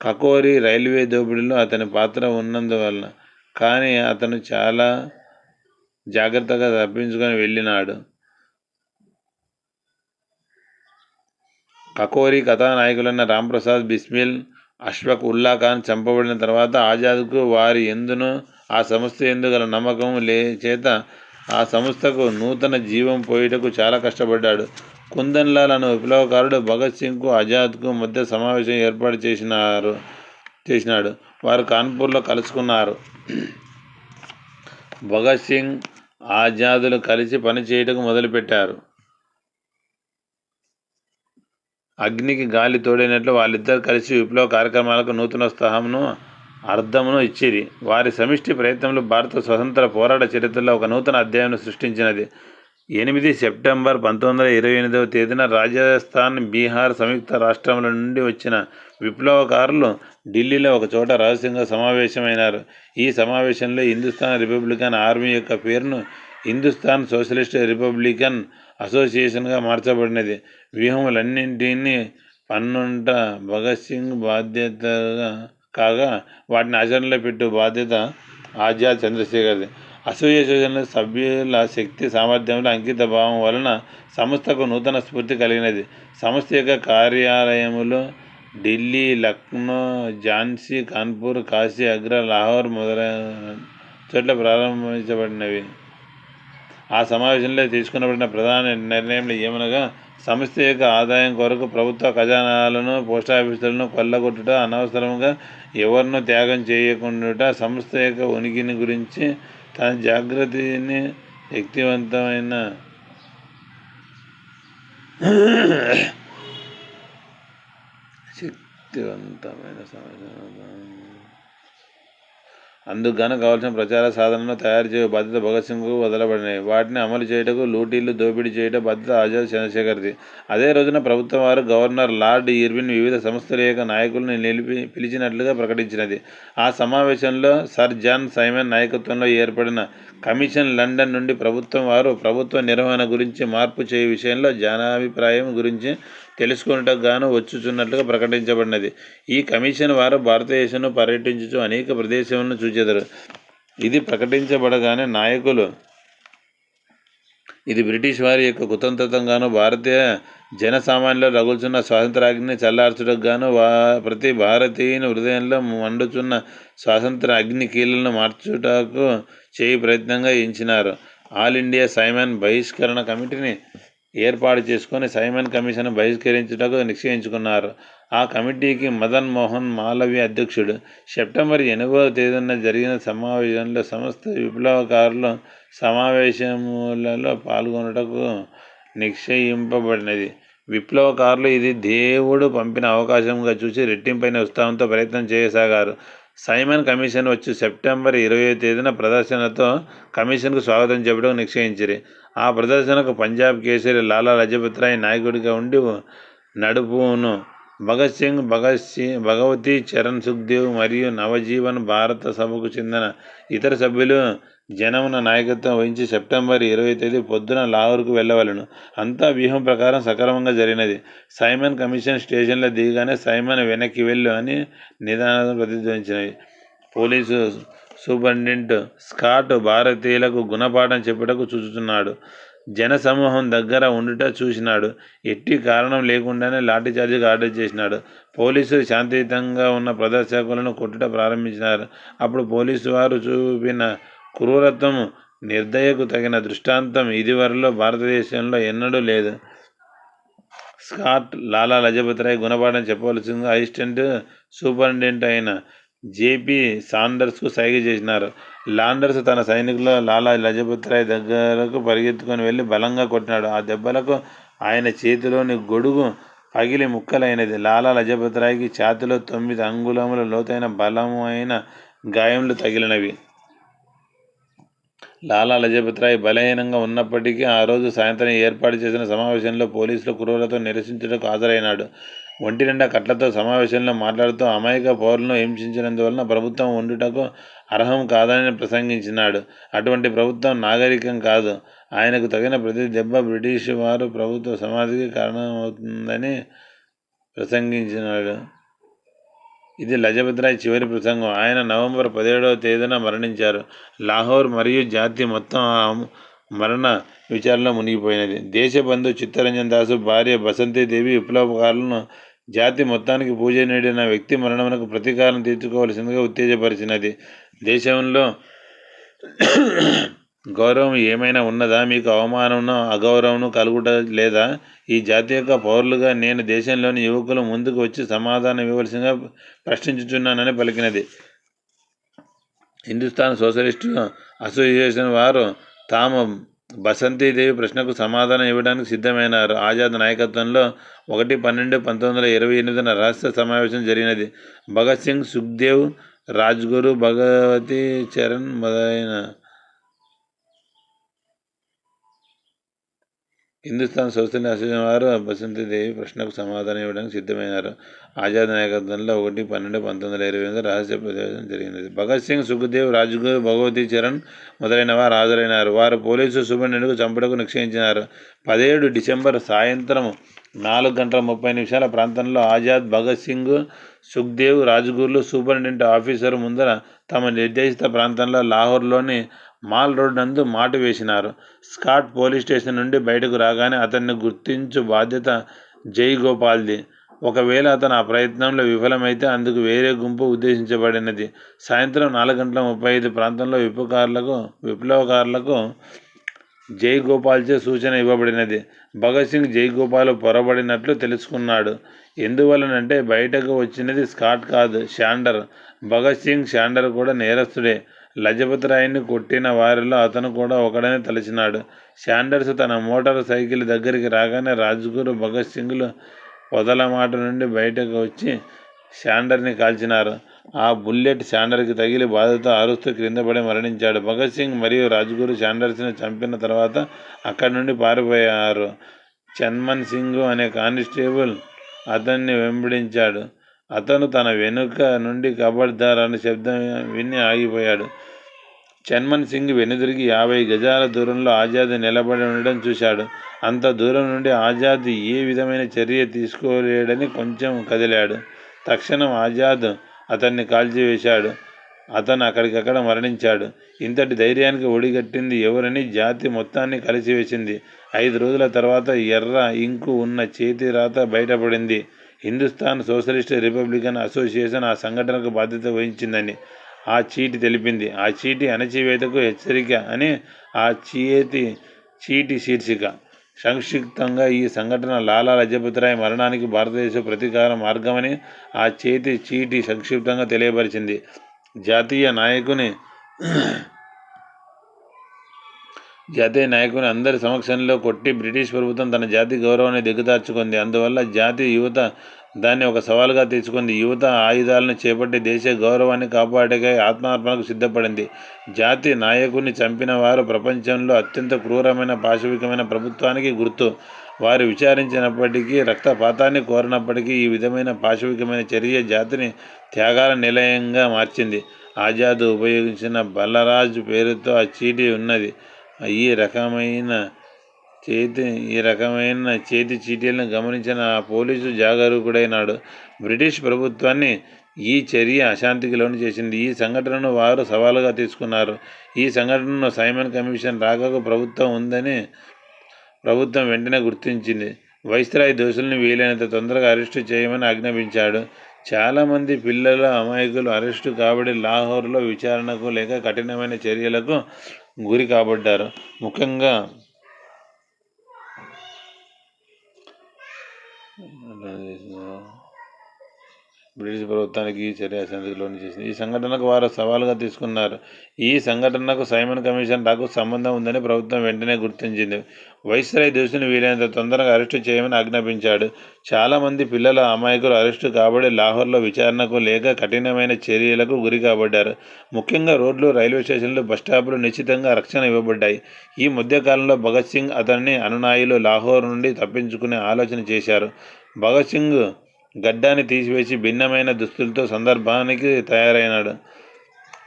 Speaker 1: కకోరి రైల్వే దోపిడీలో అతని పాత్ర ఉన్నందువలన. కానీ అతను చాలా జాగ్రత్తగా తప్పించుకొని వెళ్ళినాడు. కకోరి కథానాయకులైన రాంప్రసాద్ బిస్మిల్, అష్ఫాక్ ఉల్లా ఖాన్ చంపబడిన తర్వాత ఆజాద్కు వారి ఎందునూ ఆ సంస్థ యందు గల నమ్మకం చేత ఆ సంస్థకు నూతన జీవం పోయుటకు చాలా కష్టపడ్డాడు. కుందన్ లాల్ అను విప్లవకారుడు భగత్ సింగ్కు ఆజాద్కు మధ్య సమావేశం ఏర్పాటు చేసినాడు. వారు కాన్పూర్లో కలుసుకున్నారు. భగత్ సింగ్, ఆజాదులు కలిసి పనిచేయుటకు మొదలుపెట్టారు. అగ్నికి గాలి తోడైనట్లు వాళ్ళిద్దరు కలిసి విప్లవ కార్యక్రమాలకు నూతనోత్సాహమును, అర్థమును ఇచ్చిరి. వారి సమిష్టి ప్రయత్నములు భారత స్వతంత్ర పోరాట చరిత్రలో ఒక నూతన అధ్యాయం సృష్టించినది. 8 సెప్టెంబర్ 1928వ తేదీన రాజస్థాన్, బీహార్ సంయుక్త రాష్ట్రముల నుండి వచ్చిన విప్లవకారులు ఢిల్లీలో ఒకచోట రహస్యంగా సమావేశమైనారు. ఈ సమావేశంలో హిందుస్థాన్ రిపబ్లికన్ ఆర్మీ యొక్క పేరును హిందుస్థాన్ సోషలిస్ట్ రిపబ్లికన్ అసోసియేషన్గా మార్చబడినది. వ్యూహములన్నింటినీ పన్నుంట భగత్ సింగ్ బాధ్యతగా కాగా వాటిని ఆచరణలో పెట్టు బాధ్యత ఆజాద్ చంద్రశేఖర్ది. అసోసియేషన్ సభ్యుల శక్తి సామర్థ్యంలో అంకిత భావం వలన సంస్థకు నూతన స్ఫూర్తి కలిగినది. సంస్థ యొక్క కార్యాలయములు ఢిల్లీ, లక్నో, ఝాన్సీ, కాన్పూర్, కాశీ, ఆగ్రా, లాహోర్ మొదలైన చోట్ల ప్రారంభించబడినవి. ఆ సమావేశంలో తీసుకునబడిన ప్రధాన నిర్ణయంలో ఏమనగా సంస్థ యొక్క ఆదాయం కొరకు ప్రభుత్వ ఖజానాలను, పోస్టాఫీసులను కొల్లగొట్టుట, అనవసరంగా ఎవరినూ త్యాగం చేయకుండుట, సంస్థ యొక్క ఉనికిని గురించి తన జాగ్రత్తని శక్తివంతమైన అందుకు కావలసిన ప్రచార సాధనను తయారు చేయు బాధ్యత భగత్ సింగ్కు వదలబడినాయి. వాటిని అమలు చేయుటకు లూటీలు, దోపిడీ చేయుట బాధ్యత ఆజాద్ చంద్రశేఖర్ది. అదే రోజున ప్రభుత్వం వారు గవర్నర్ లార్డ్ ఇర్విన్ వివిధ సంస్థల యొక్క నాయకులను పిలిచినట్లుగా ప్రకటించినది. ఆ సమావేశంలో సర్ జాన్ సైమన్ నాయకత్వంలో ఏర్పడిన కమిషన్ లండన్ నుండి ప్రభుత్వం వారు ప్రభుత్వ నిర్వహణ గురించి మార్పు చేయు విషయంలో జనాభిప్రాయం గురించి తెలుసుకొనుటకు గాను వచ్చుచున్నట్లుగా ప్రకటించబడినది. ఈ కమిషన్ వారు భారతదేశంను పర్యటించుచు అనేక ప్రదేశములను చూచెదరు. ఇది ప్రకటించబడగానే నాయకులు ఇది బ్రిటిష్ వారి యొక్క కుతంత్రంగాను భారతీయ జనసామాన్యంలో రగులుచున్న స్వాతంత్రాగ్నిని చల్లార్చుటకు గాను ప్రతి భారతీయుని హృదయంలో మండుచున్న స్వాతంత్ర అగ్ని కీళ్లను మార్చుటకు చేయు ప్రయత్నంగా ఎంచినారు. ఆల్ ఇండియా సైమన్ బహిష్కరణ కమిటీని ఏర్పాటు చేసుకొని సైమన్ కమిషన్ బహిష్కరించుటకు నిశ్చయించుకున్నారు. ఆ కమిటీకి మదన్ మోహన్ మాలవీయ అధ్యక్షుడు. సెప్టెంబర్ 8వ తేదీన జరిగిన సమావేశంలో సమస్త విప్లవకారులు సమావేశములలో పాల్గొనుటకు నిశ్చయింపబడినది. విప్లవకారులు ఇది దేవుడు పంపిన అవకాశంగా చూసి రెట్టింపైన ఉత్సాహంతో ప్రయత్నం చేయసాగారు. సైమన్ కమిషన్ వచ్చి సెప్టెంబర్ 20వ తేదీన ప్రదర్శనతో కమిషన్కు స్వాగతం చెప్పడం నిశ్చయించిరి. ఆ ప్రదర్శనకు పంజాబ్ కేసరి లాలా లజపత్ రాయ్ నాయకుడిగా ఉండి నడుపును. భగత్ సింగ్, భగవతీ చరణ్ సుఖ్దేవ్ మరియు నవజీవన్ భారత సభకు చెందిన ఇతర సభ్యులు జనమున నాయకత్వం వహించి సెప్టెంబర్ 20వ తేదీ పొద్దున లాహోర్కు వెళ్ళవలెను. అంతా వ్యూహం ప్రకారం సక్రమంగా జరిగినది. సైమన్ కమిషన్ స్టేషన్లో దిగగానే సైమన్ వెనక్కి వెళ్ళు అని నినాదం ప్రతిధ్వనించినవి. పోలీసు సూపరింటెండెంట్ స్కాట్ భారతీయులకు గుణపాఠం చెప్పుటకు చూచుచున్నాడు. జనసమూహం దగ్గర ఉండుట చూసినాడు. ఎట్టి కారణం లేకుండానే లాఠీచార్జికి ఆర్డర్ చేసినాడు. పోలీసులు శాంతియుతంగా ఉన్న ప్రదర్శకులను కొట్టుట ప్రారంభించినారు. అప్పుడు పోలీసు వారు చూపిన క్రూరత్వం నిర్దయకు తగిన దృష్టాంతం ఇదివరలో భారతదేశంలో ఎన్నడూ లేదు. స్కాట్ లాలా లజపత్ రాయ్ గుణపాఠం చెప్పవలసిందిగా అసిస్టెంట్ సూపరింటెండెంట్ అయిన జేపీ సాండర్స్కు సైగ చేసినారు. లాండర్స్ తన సైనికులు లాలా లజపత్ రాయ్ దగ్గరకు పరిగెత్తుకొని వెళ్ళి బలంగా కొట్టినాడు. ఆ దెబ్బలకు ఆయన చేతిలోని గొడుగు పగిలి ముక్కలైనది. లాలా లజపత్ రాయ్కి ఛాతీలో 9 అంగుళముల లోతైన బలమైన గాయములు తగిలినవి. లాలా లజపత్ రాయ్ బలహీనంగా ఉన్నప్పటికీ ఆ రోజు సాయంత్రం ఏర్పాటు చేసిన సమావేశంలో పోలీసుల క్రూరతను నిరసించుటకు హాజరైనాడు. ఒంటి నిండా కట్లతో సమావేశంలో మాట్లాడుతూ అమాయక పౌరులను హింసించినందువలన ప్రభుత్వం ఉండుటకు అర్హం కాదని ప్రసంగించినాడు. అటువంటి ప్రభుత్వం నాగరికం కాదు. ఆయనకు తగిన ప్రతి దెబ్బ బ్రిటిష్ వారు ప్రభుత్వ సమాధికి కారణమవుతుందని ప్రసంగించినాడు. ఇది లజపత్ రాయ్ చివరి ప్రసంగం. ఆయన నవంబర్ 17వ తేదీన మరణించారు. లాహోర్ మరియు జాతి మొత్తం ఆ మరణ విచారణలో మునిగిపోయినది. దేశబంధు చిత్తరంజన్ దాసు భార్య బసంతీదేవి విప్లవకారులను జాతి మొత్తానికి పూజనీడిన వ్యక్తి మరణమునకు ప్రతీకారం తీర్చుకోవలసిందిగా ఉత్తేజపరిచినది. దేశంలో గౌరవం ఏమైనా ఉన్నదా? మీకు అవమానమును అగౌరవమును కలుగుట లేదా? ఈ జాతి యొక్క పౌరులుగా నేను దేశంలోని యువకులు ముందుకు వచ్చి సమాధానం ఇవ్వవలసిందిగా ప్రశ్నించుచున్నానని పలికినది. హిందుస్థాన్ సోషలిస్టు అసోసియేషన్ వారు తాము బసంతీదేవి ప్రశ్నకు సమాధానం ఇవ్వడానికి సిద్ధమైనారు. ఆజాద్ నాయకత్వంలో 1/12/1928 రహస్య సమావేశం జరిగినది. భగత్ సింగ్, సుఖ్దేవ్, రాజ్గురు, భగవతీ చరణ్ మొదలైన హిందుస్థాన్ సోషల్ అసోసియేషన్ వారు బసంతిదేవి ప్రశ్నకు సమాధానం ఇవ్వడానికి సిద్ధమైనారు. ఆజాద్ నాయకత్వంలో 1/12/1928 రహస్య ప్రవేశం జరిగింది. భగత్ సింగ్, సుఖ్దేవ్, రాజ్గురు, భగవతీ చరణ్ మొదలైన వారు హాజరైనారు. వారు పోలీసు సూపరింటెండెంట్కు చంపుటకు నిశ్చయించినారు. 17 డిసెంబర్ సాయంత్రం 4:30 ప్రాంతంలో ఆజాద్, భగత్ సింగ్, సుఖ్దేవ్, రాజ్గుర్లు సూపరింటెండెంట్ ఆఫీసరు ముందర తమ నిర్దేశిత ప్రాంతంలో లాహోర్లోని మాల్ రోడ్ నందు మాటు వేసినారు. స్కాట్ పోలీస్ స్టేషన్ నుండి బయటకు రాగానే అతన్ని గుర్తించు బాధ్యత జైగోపాల్ది. ఒకవేళ అతను ఆ ప్రయత్నంలో విఫలమైతే అందుకు వేరే గుంపు ఉద్దేశించబడినది. సాయంత్రం 4:35 ప్రాంతంలో విప్లవకారులకు జైగోపాల్చే సూచన ఇవ్వబడినది. భగత్ సింగ్ జైగోపాల్ పొరబడినట్లు తెలుసుకున్నాడు. ఎందువలనంటే బయటకు వచ్చినది స్కాట్ కాదు, శాండర్. భగత్ సింగ్, శాండర్ కూడా నేరస్తుడే. లజపత్ రాయ్ని కొట్టిన వారిలో అతను కూడా ఒకడని తలచినాడు. శాండర్స్ తన మోటారు సైకిల్ దగ్గరికి రాగానే రాజ్గురు, భగత్ సింగ్లు పొదలమాట నుండి బయటకు వచ్చి శాండర్ని కాల్చినారు. ఆ బుల్లెట్ శాండర్కి తగిలి బాధతో అరుస్తూ క్రిందపడి మరణించాడు. భగత్ సింగ్ మరియు రాజ్గురు శాండర్స్ని చంపిన తర్వాత అక్కడి నుండి పారిపోయారు. చన్మన్ సింగ్ అనే కానిస్టేబుల్ అతన్ని వెంబడించాడు. అతను తన వెనుక నుండి ఖబర్దార్ అనే శబ్దం విని ఆగిపోయాడు. చన్మన్ సింగ్ వెనుదిరిగి 50 గజాల దూరంలో ఆజాద్ నిలబడి ఉండడం చూశాడు. అంత దూరం నుండి ఆజాద్ ఏ విధమైన చర్య తీసుకోలేడని కొంచెం కదిలాడు. తక్షణం ఆజాద్ అతన్ని కాల్చివేశాడు. అతను అక్కడికక్కడ మరణించాడు. ఇంతటి ధైర్యానికి ఒడిగట్టింది ఎవరని జాతి మొత్తాన్ని కలిసివేసింది. 5 రోజుల తర్వాత ఎర్ర ఇంకు ఉన్న చేతి రాత బయటపడింది. హిందుస్థాన్ సోషలిస్ట్ రిపబ్లికన్ అసోసియేషన్ ఆ సంఘటనకు బాధ్యత వహించిందని ఆ చీటి తెలిపింది. ఆ చీటి అణచివేతకు హెచ్చరిక అని ఆ చీటి శీర్షిక. సంక్షిప్తంగా ఈ సంఘటన లాలా లజపత్ రాయ్ మరణానికి భారతదేశ ప్రతీకార మార్గమని ఆ చీటి సంక్షిప్తంగా తెలియపరిచింది. జాతీయ నాయకుని అందరి సమక్షంలో కొట్టి బ్రిటిష్ ప్రభుత్వం తన జాతి గౌరవాన్ని దిగదార్చుకుంది. అందువల్ల జాతి యువత దాన్ని ఒక సవాలుగా తీసుకుంది. యువత ఆయుధాలను చేపట్టి దేశ గౌరవాన్ని కాపాడేకై ఆత్మార్పణకు సిద్ధపడింది. జాతి నాయకుని చంపిన వారు ప్రపంచంలో అత్యంత క్రూరమైన పాశవికమైన ప్రభుత్వానికి గుర్తు. వారు విచారించినప్పటికీ, రక్తపాతాన్ని కోరినప్పటికీ ఈ విధమైన పాశవికమైన చర్య జాతిని త్యాగాల నిలయంగా మార్చింది. ఆజాద్ ఉపయోగించిన బలరాజ్ పేరుతో ఆ చీటీ ఉన్నది. ఈ రకమైన చేతి చీటీలను గమనించిన ఆ పోలీసు జాగరూకుడైనాడు. బ్రిటిష్ ప్రభుత్వాన్ని ఈ చర్య అశాంతికి లోను చేసింది. ఈ సంఘటనను వారు సవాలుగా తీసుకున్నారు. ఈ సంఘటనను సైమన్ కమిషన్ రాకకు ప్రభుత్వం వెంటనే గుర్తించింది. వైస్రాయ్ దోషుల్ని వీలైనంత తొందరగా అరెస్టు చేయమని ఆజ్ఞాపించాడు. చాలామంది పిల్లల అమాయకులు అరెస్టు కాబడి లాహోర్లో విచారణకు లేక కఠినమైన చర్యలకు గురి కాబడ్డారు. ముఖ్యంగా బ్రిటిష్ ప్రభుత్వానికి ఈ చర్య అశాంతికి లోను చేసింది. ఈ సంఘటనకు వారు సవాలుగా తీసుకున్నారు. ఈ సంఘటనకు సైమన్ కమిషన్ రాకు సంబంధం ఉందని ప్రభుత్వం వెంటనే గుర్తించింది. వైస్రాయ్ దోషుని వీలైనంత తొందరగా అరెస్టు చేయమని ఆజ్ఞాపించాడు. చాలామంది పిల్లల అమాయకులు అరెస్టు కాబడి లాహోర్లో విచారణకు లేక కఠినమైన చర్యలకు గురి కాబడ్డారు. ముఖ్యంగా రోడ్లు, రైల్వే స్టేషన్లు, బస్టాపులు నిశ్చితంగా రక్షణ ఇవ్వబడ్డాయి. ఈ మధ్యకాలంలో భగత్ సింగ్, అతని అనునాయులు లాహోర్ నుండి తప్పించుకునే ఆలోచన చేశారు. భగత్ సింగ్ గడ్డాన్ని తీసివేసి భిన్నమైన దుస్తులతో సందర్భానికి తయారైనాడు.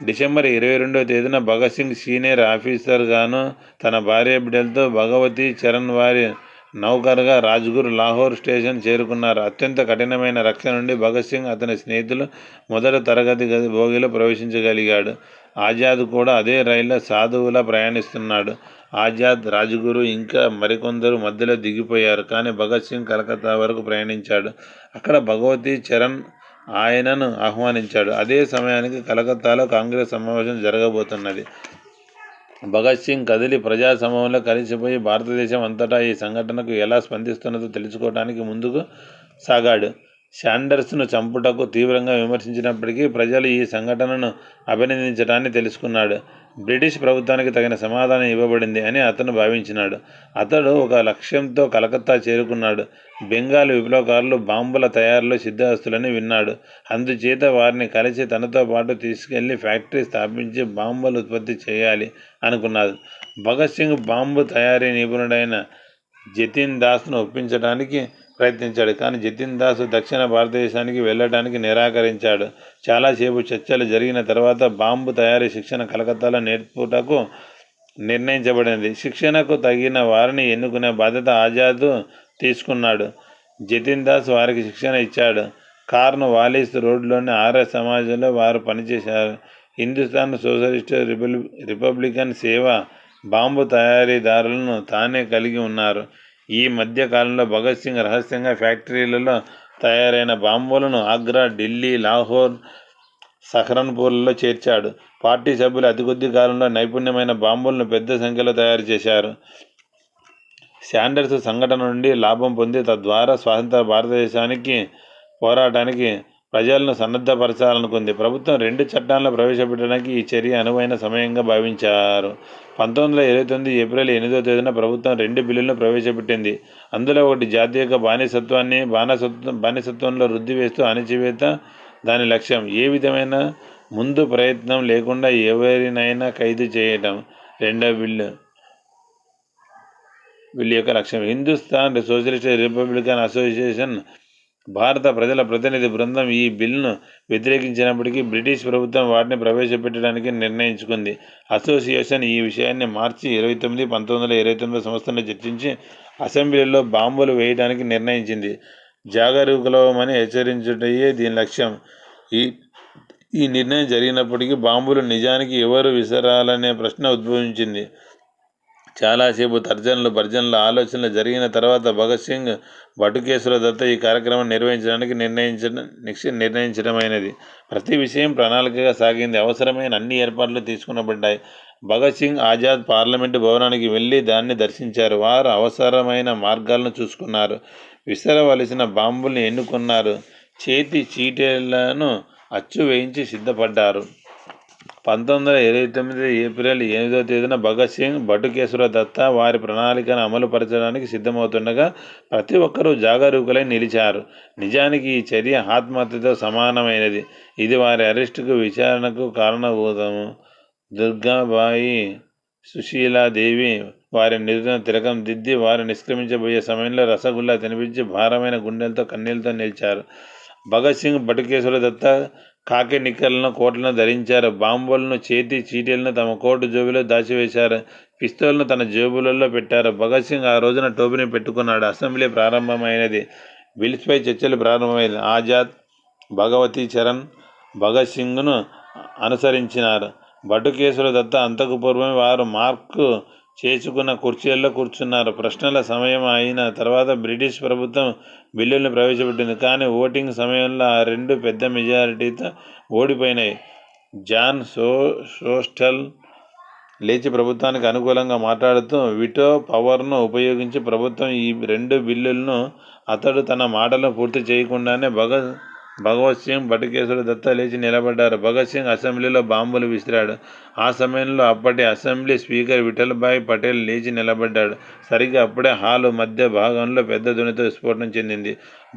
Speaker 1: డిసెంబర్ 22వ తేదీన భగత్ సింగ్ సీనియర్ ఆఫీసర్గాను తన భార్య బిడ్డలతో భగవతీ చరణ్ వారి నౌకర్గా రాజ్గురు లాహోర్ స్టేషన్ చేరుకున్నారు. అత్యంత కఠినమైన రక్షణ నుండి భగత్ సింగ్, అతని స్నేహితులు మొదటి తరగతి గది బోగిలో ప్రవేశించగలిగాడు. ఆజాద్ కూడా అదే రైల్లో సాధువులా ప్రయాణిస్తున్నాడు. ఆజాద్, రాజ్గురు ఇంకా మరికొందరు మధ్యలో దిగిపోయారు. కానీ భగత్ సింగ్ కలకత్తా వరకు ప్రయాణించాడు. అక్కడ భగవతీ చరణ్ ఆయనను ఆహ్వానించాడు. అదే సమయానికి కలకత్తాలో కాంగ్రెస్ సమావేశం జరగబోతున్నది. భగత్ సింగ్ కదిలి ప్రజా సమూహంలో కలిసిపోయి భారతదేశం అంతటా ఈ సంఘటనకు ఎలా స్పందిస్తున్నదో తెలుసుకోవడానికి ముందుకు సాగాడు. శాండర్స్ను చంపుటకు తీవ్రంగా విమర్శించినప్పటికీ ప్రజలు ఈ సంఘటనను అభినందించడాన్ని తెలుసుకున్నాడు. బ్రిటిష్ ప్రభుత్వానికి తగిన సమాధానం ఇవ్వబడింది అని అతను భావించినాడు. అతడు ఒక లక్ష్యంతో కలకత్తా చేరుకున్నాడు. బెంగాల్ విప్లవకారులు బాంబుల తయారీలో సిద్ధహస్తులని విన్నాడు. అందుచేత వారిని కలిసి తనతో పాటు తీసుకెళ్లి ఫ్యాక్టరీ స్థాపించి బాంబులు ఉత్పత్తి చేయాలి అనుకున్నాడు. భగత్ సింగ్ బాంబు తయారీ నిపుణుడైన జతిన్ దాస్ను ఒప్పించడానికి ప్రయత్నించాడు. కానీ జతిన్ దాస్ దక్షిణ భారతదేశానికి వెళ్ళడానికి నిరాకరించాడు. చాలాసేపు చర్చలు జరిగిన తర్వాత బాంబు తయారీ శిక్షణ కలకత్తాలో నేర్పుటకు నిర్ణయించబడింది. శిక్షణకు తగిన వారిని ఎన్నుకునే బాధ్యత ఆజాద్ తీసుకున్నాడు. జతిన్ దాస్ వారికి శిక్షణ ఇచ్చాడు. కార్న్ వాలిస్ రోడ్లోని ఆర్య సమాజంలో వారు పనిచేశారు. హిందుస్థాన్ సోషలిస్ట్ రిపబ్లికన్ సేవ బాంబు తయారీదారులను తానే కలిగి ఉన్నారు. ఈ మధ్య కాలంలో భగత్ సింగ్ రహస్యంగా ఫ్యాక్టరీలలో తయారైన బాంబులను ఆగ్రా, ఢిల్లీ, లాహోర్, సహరన్పూర్లలో చేర్చాడు. పార్టీ సభ్యులు అతి కొద్ది కాలంలో నైపుణ్యమైన బాంబులను పెద్ద సంఖ్యలో తయారు చేశారు. శాండర్స్ సంఘటన నుండి లాభం పొంది తద్వారా స్వతంత్ర భారతదేశానికి పోరాటానికి ప్రజలను సన్నద్ధపరచాలనుకుంది. ప్రభుత్వం 2 చట్టాలను ప్రవేశపెట్టడానికి ఈ చర్య అనువైన సమయంగా భావించారు. 1929 ఏప్రిల్ 8వ తేదీన ప్రభుత్వం 2 బిల్లులను ప్రవేశపెట్టింది. అందులో ఒకటి జాతీయ బానిసత్వంలో వృద్ధి వేస్తూ అణచివేత దాని లక్ష్యం. ఏ విధమైన ముందు ప్రయత్నం లేకుండా ఎవరినైనా ఖైదు చేయటం రెండవ బిల్లు యొక్క లక్ష్యం. హిందుస్థాన్ సోషలిస్ట్ రిపబ్లికన్ అసోసియేషన్ భారత ప్రజల ప్రతినిధి బృందం ఈ బిల్లును వ్యతిరేకించినప్పటికీ బ్రిటిష్ ప్రభుత్వం వాటిని ప్రవేశపెట్టడానికి నిర్ణయించుకుంది. అసోసియేషన్ ఈ విషయాన్ని మార్చి 29, 1929 సంవత్సరంలో చర్చించి అసెంబ్లీలో బాంబులు వేయడానికి నిర్ణయించింది. జాగరూకులవమని హెచ్చరించుటయే దీని లక్ష్యం. ఈ నిర్ణయం జరిగినప్పటికీ బాంబులు నిజానికి ఎవరు విసరాలనే ప్రశ్న ఉద్భవించింది. చాలాసేపు తర్జనలు భర్జనలు ఆలోచనలు జరిగిన తర్వాత భగత్ సింగ్, బటుకేశ్వర దత్త ఈ కార్యక్రమం నిర్వహించడానికి నిర్ణయించడమైనది. ప్రతి విషయం ప్రణాళికగా సాగింది. అవసరమైన అన్ని ఏర్పాట్లు తీసుకునబడ్డాయి. భగత్ సింగ్, ఆజాద్ పార్లమెంటు భవనానికి వెళ్ళి దాన్ని దర్శించారు. వారు అవసరమైన మార్గాలను చూసుకున్నారు. విసరవలసిన బాంబుల్ని ఎన్నుకున్నారు. చేతి చీటీలను అచ్చు వేయించి సిద్ధపడ్డారు. 1929 ఏప్రిల్ 8వ తేదీన భగత్ సింగ్, బటుకేశ్వర దత్త వారి ప్రణాళికను అమలుపరచడానికి సిద్ధమవుతుండగా ప్రతి ఒక్కరూ జాగరూకులై నిలిచారు. నిజానికి ఈ చర్య ఆత్మహత్యతో సమానమైనది. ఇది వారి అరెస్టుకు, విచారణకు కారణభూతము. దుర్గాబాయి, సుశీలాదేవి వారి నిరుతను తిలకం దిద్ది వారు నిష్క్రమించబోయే సమయంలో రసగుల్లా తినిపించి భారమైన గుండెలతో కన్నీళ్లతో నిలిచారు. భగత్ సింగ్, బటుకేశ్వర దత్త కాకి నిక్కర్లను, కోట్లను ధరించారు. బాంబులను, చేతి చీటీలను తమ కోటు జేబులో దాచివేశారు. పిస్తోల్ను తన జేబులలో పెట్టారు. భగత్ సింగ్ ఆ రోజున టోపీని పెట్టుకున్నాడు. అసెంబ్లీ ప్రారంభమైనది. బిల్స్పై చర్చలు ప్రారంభమైంది. ఆజాద్, భగవతీ చరణ్ భగత్ సింగ్ను అనుసరించినారు. బటుకేశ్వర దత్త అంతకు పూర్వమే వారు మార్కు చేసుకున్న కుర్చీల్లో కూర్చున్నారు. ప్రశ్నల సమయం అయిన తర్వాత బ్రిటిష్ ప్రభుత్వం బిల్లుల్ని ప్రవేశపెట్టింది. కానీ ఓటింగ్ సమయంలో ఆ 2 పెద్ద మెజారిటీతో ఓడిపోయినాయి. జాన్ షోస్టల్ లేచి ప్రభుత్వానికి అనుకూలంగా మాట్లాడుతూ విటో పవర్ను ఉపయోగించి ప్రభుత్వం ఈ 2 బిల్లులను అతడు తన మాటలను పూర్తి చేయకుండానే భగవత్ సింగ్, బటుకేశ్వర దత్త లేచి నిలబడ్డారు. భగత్ సింగ్ అసెంబ్లీలో బాంబులు విసిరాడు. ఆ సమయంలో అప్పటి అసెంబ్లీ స్పీకర్ విఠల్భాయ్ పటేల్ లేచి నిలబడ్డాడు. సరిగ్గా అప్పుడే హాలు మధ్య భాగంలో పెద్ద ధ్వనితో విస్ఫోటనం చెందింది.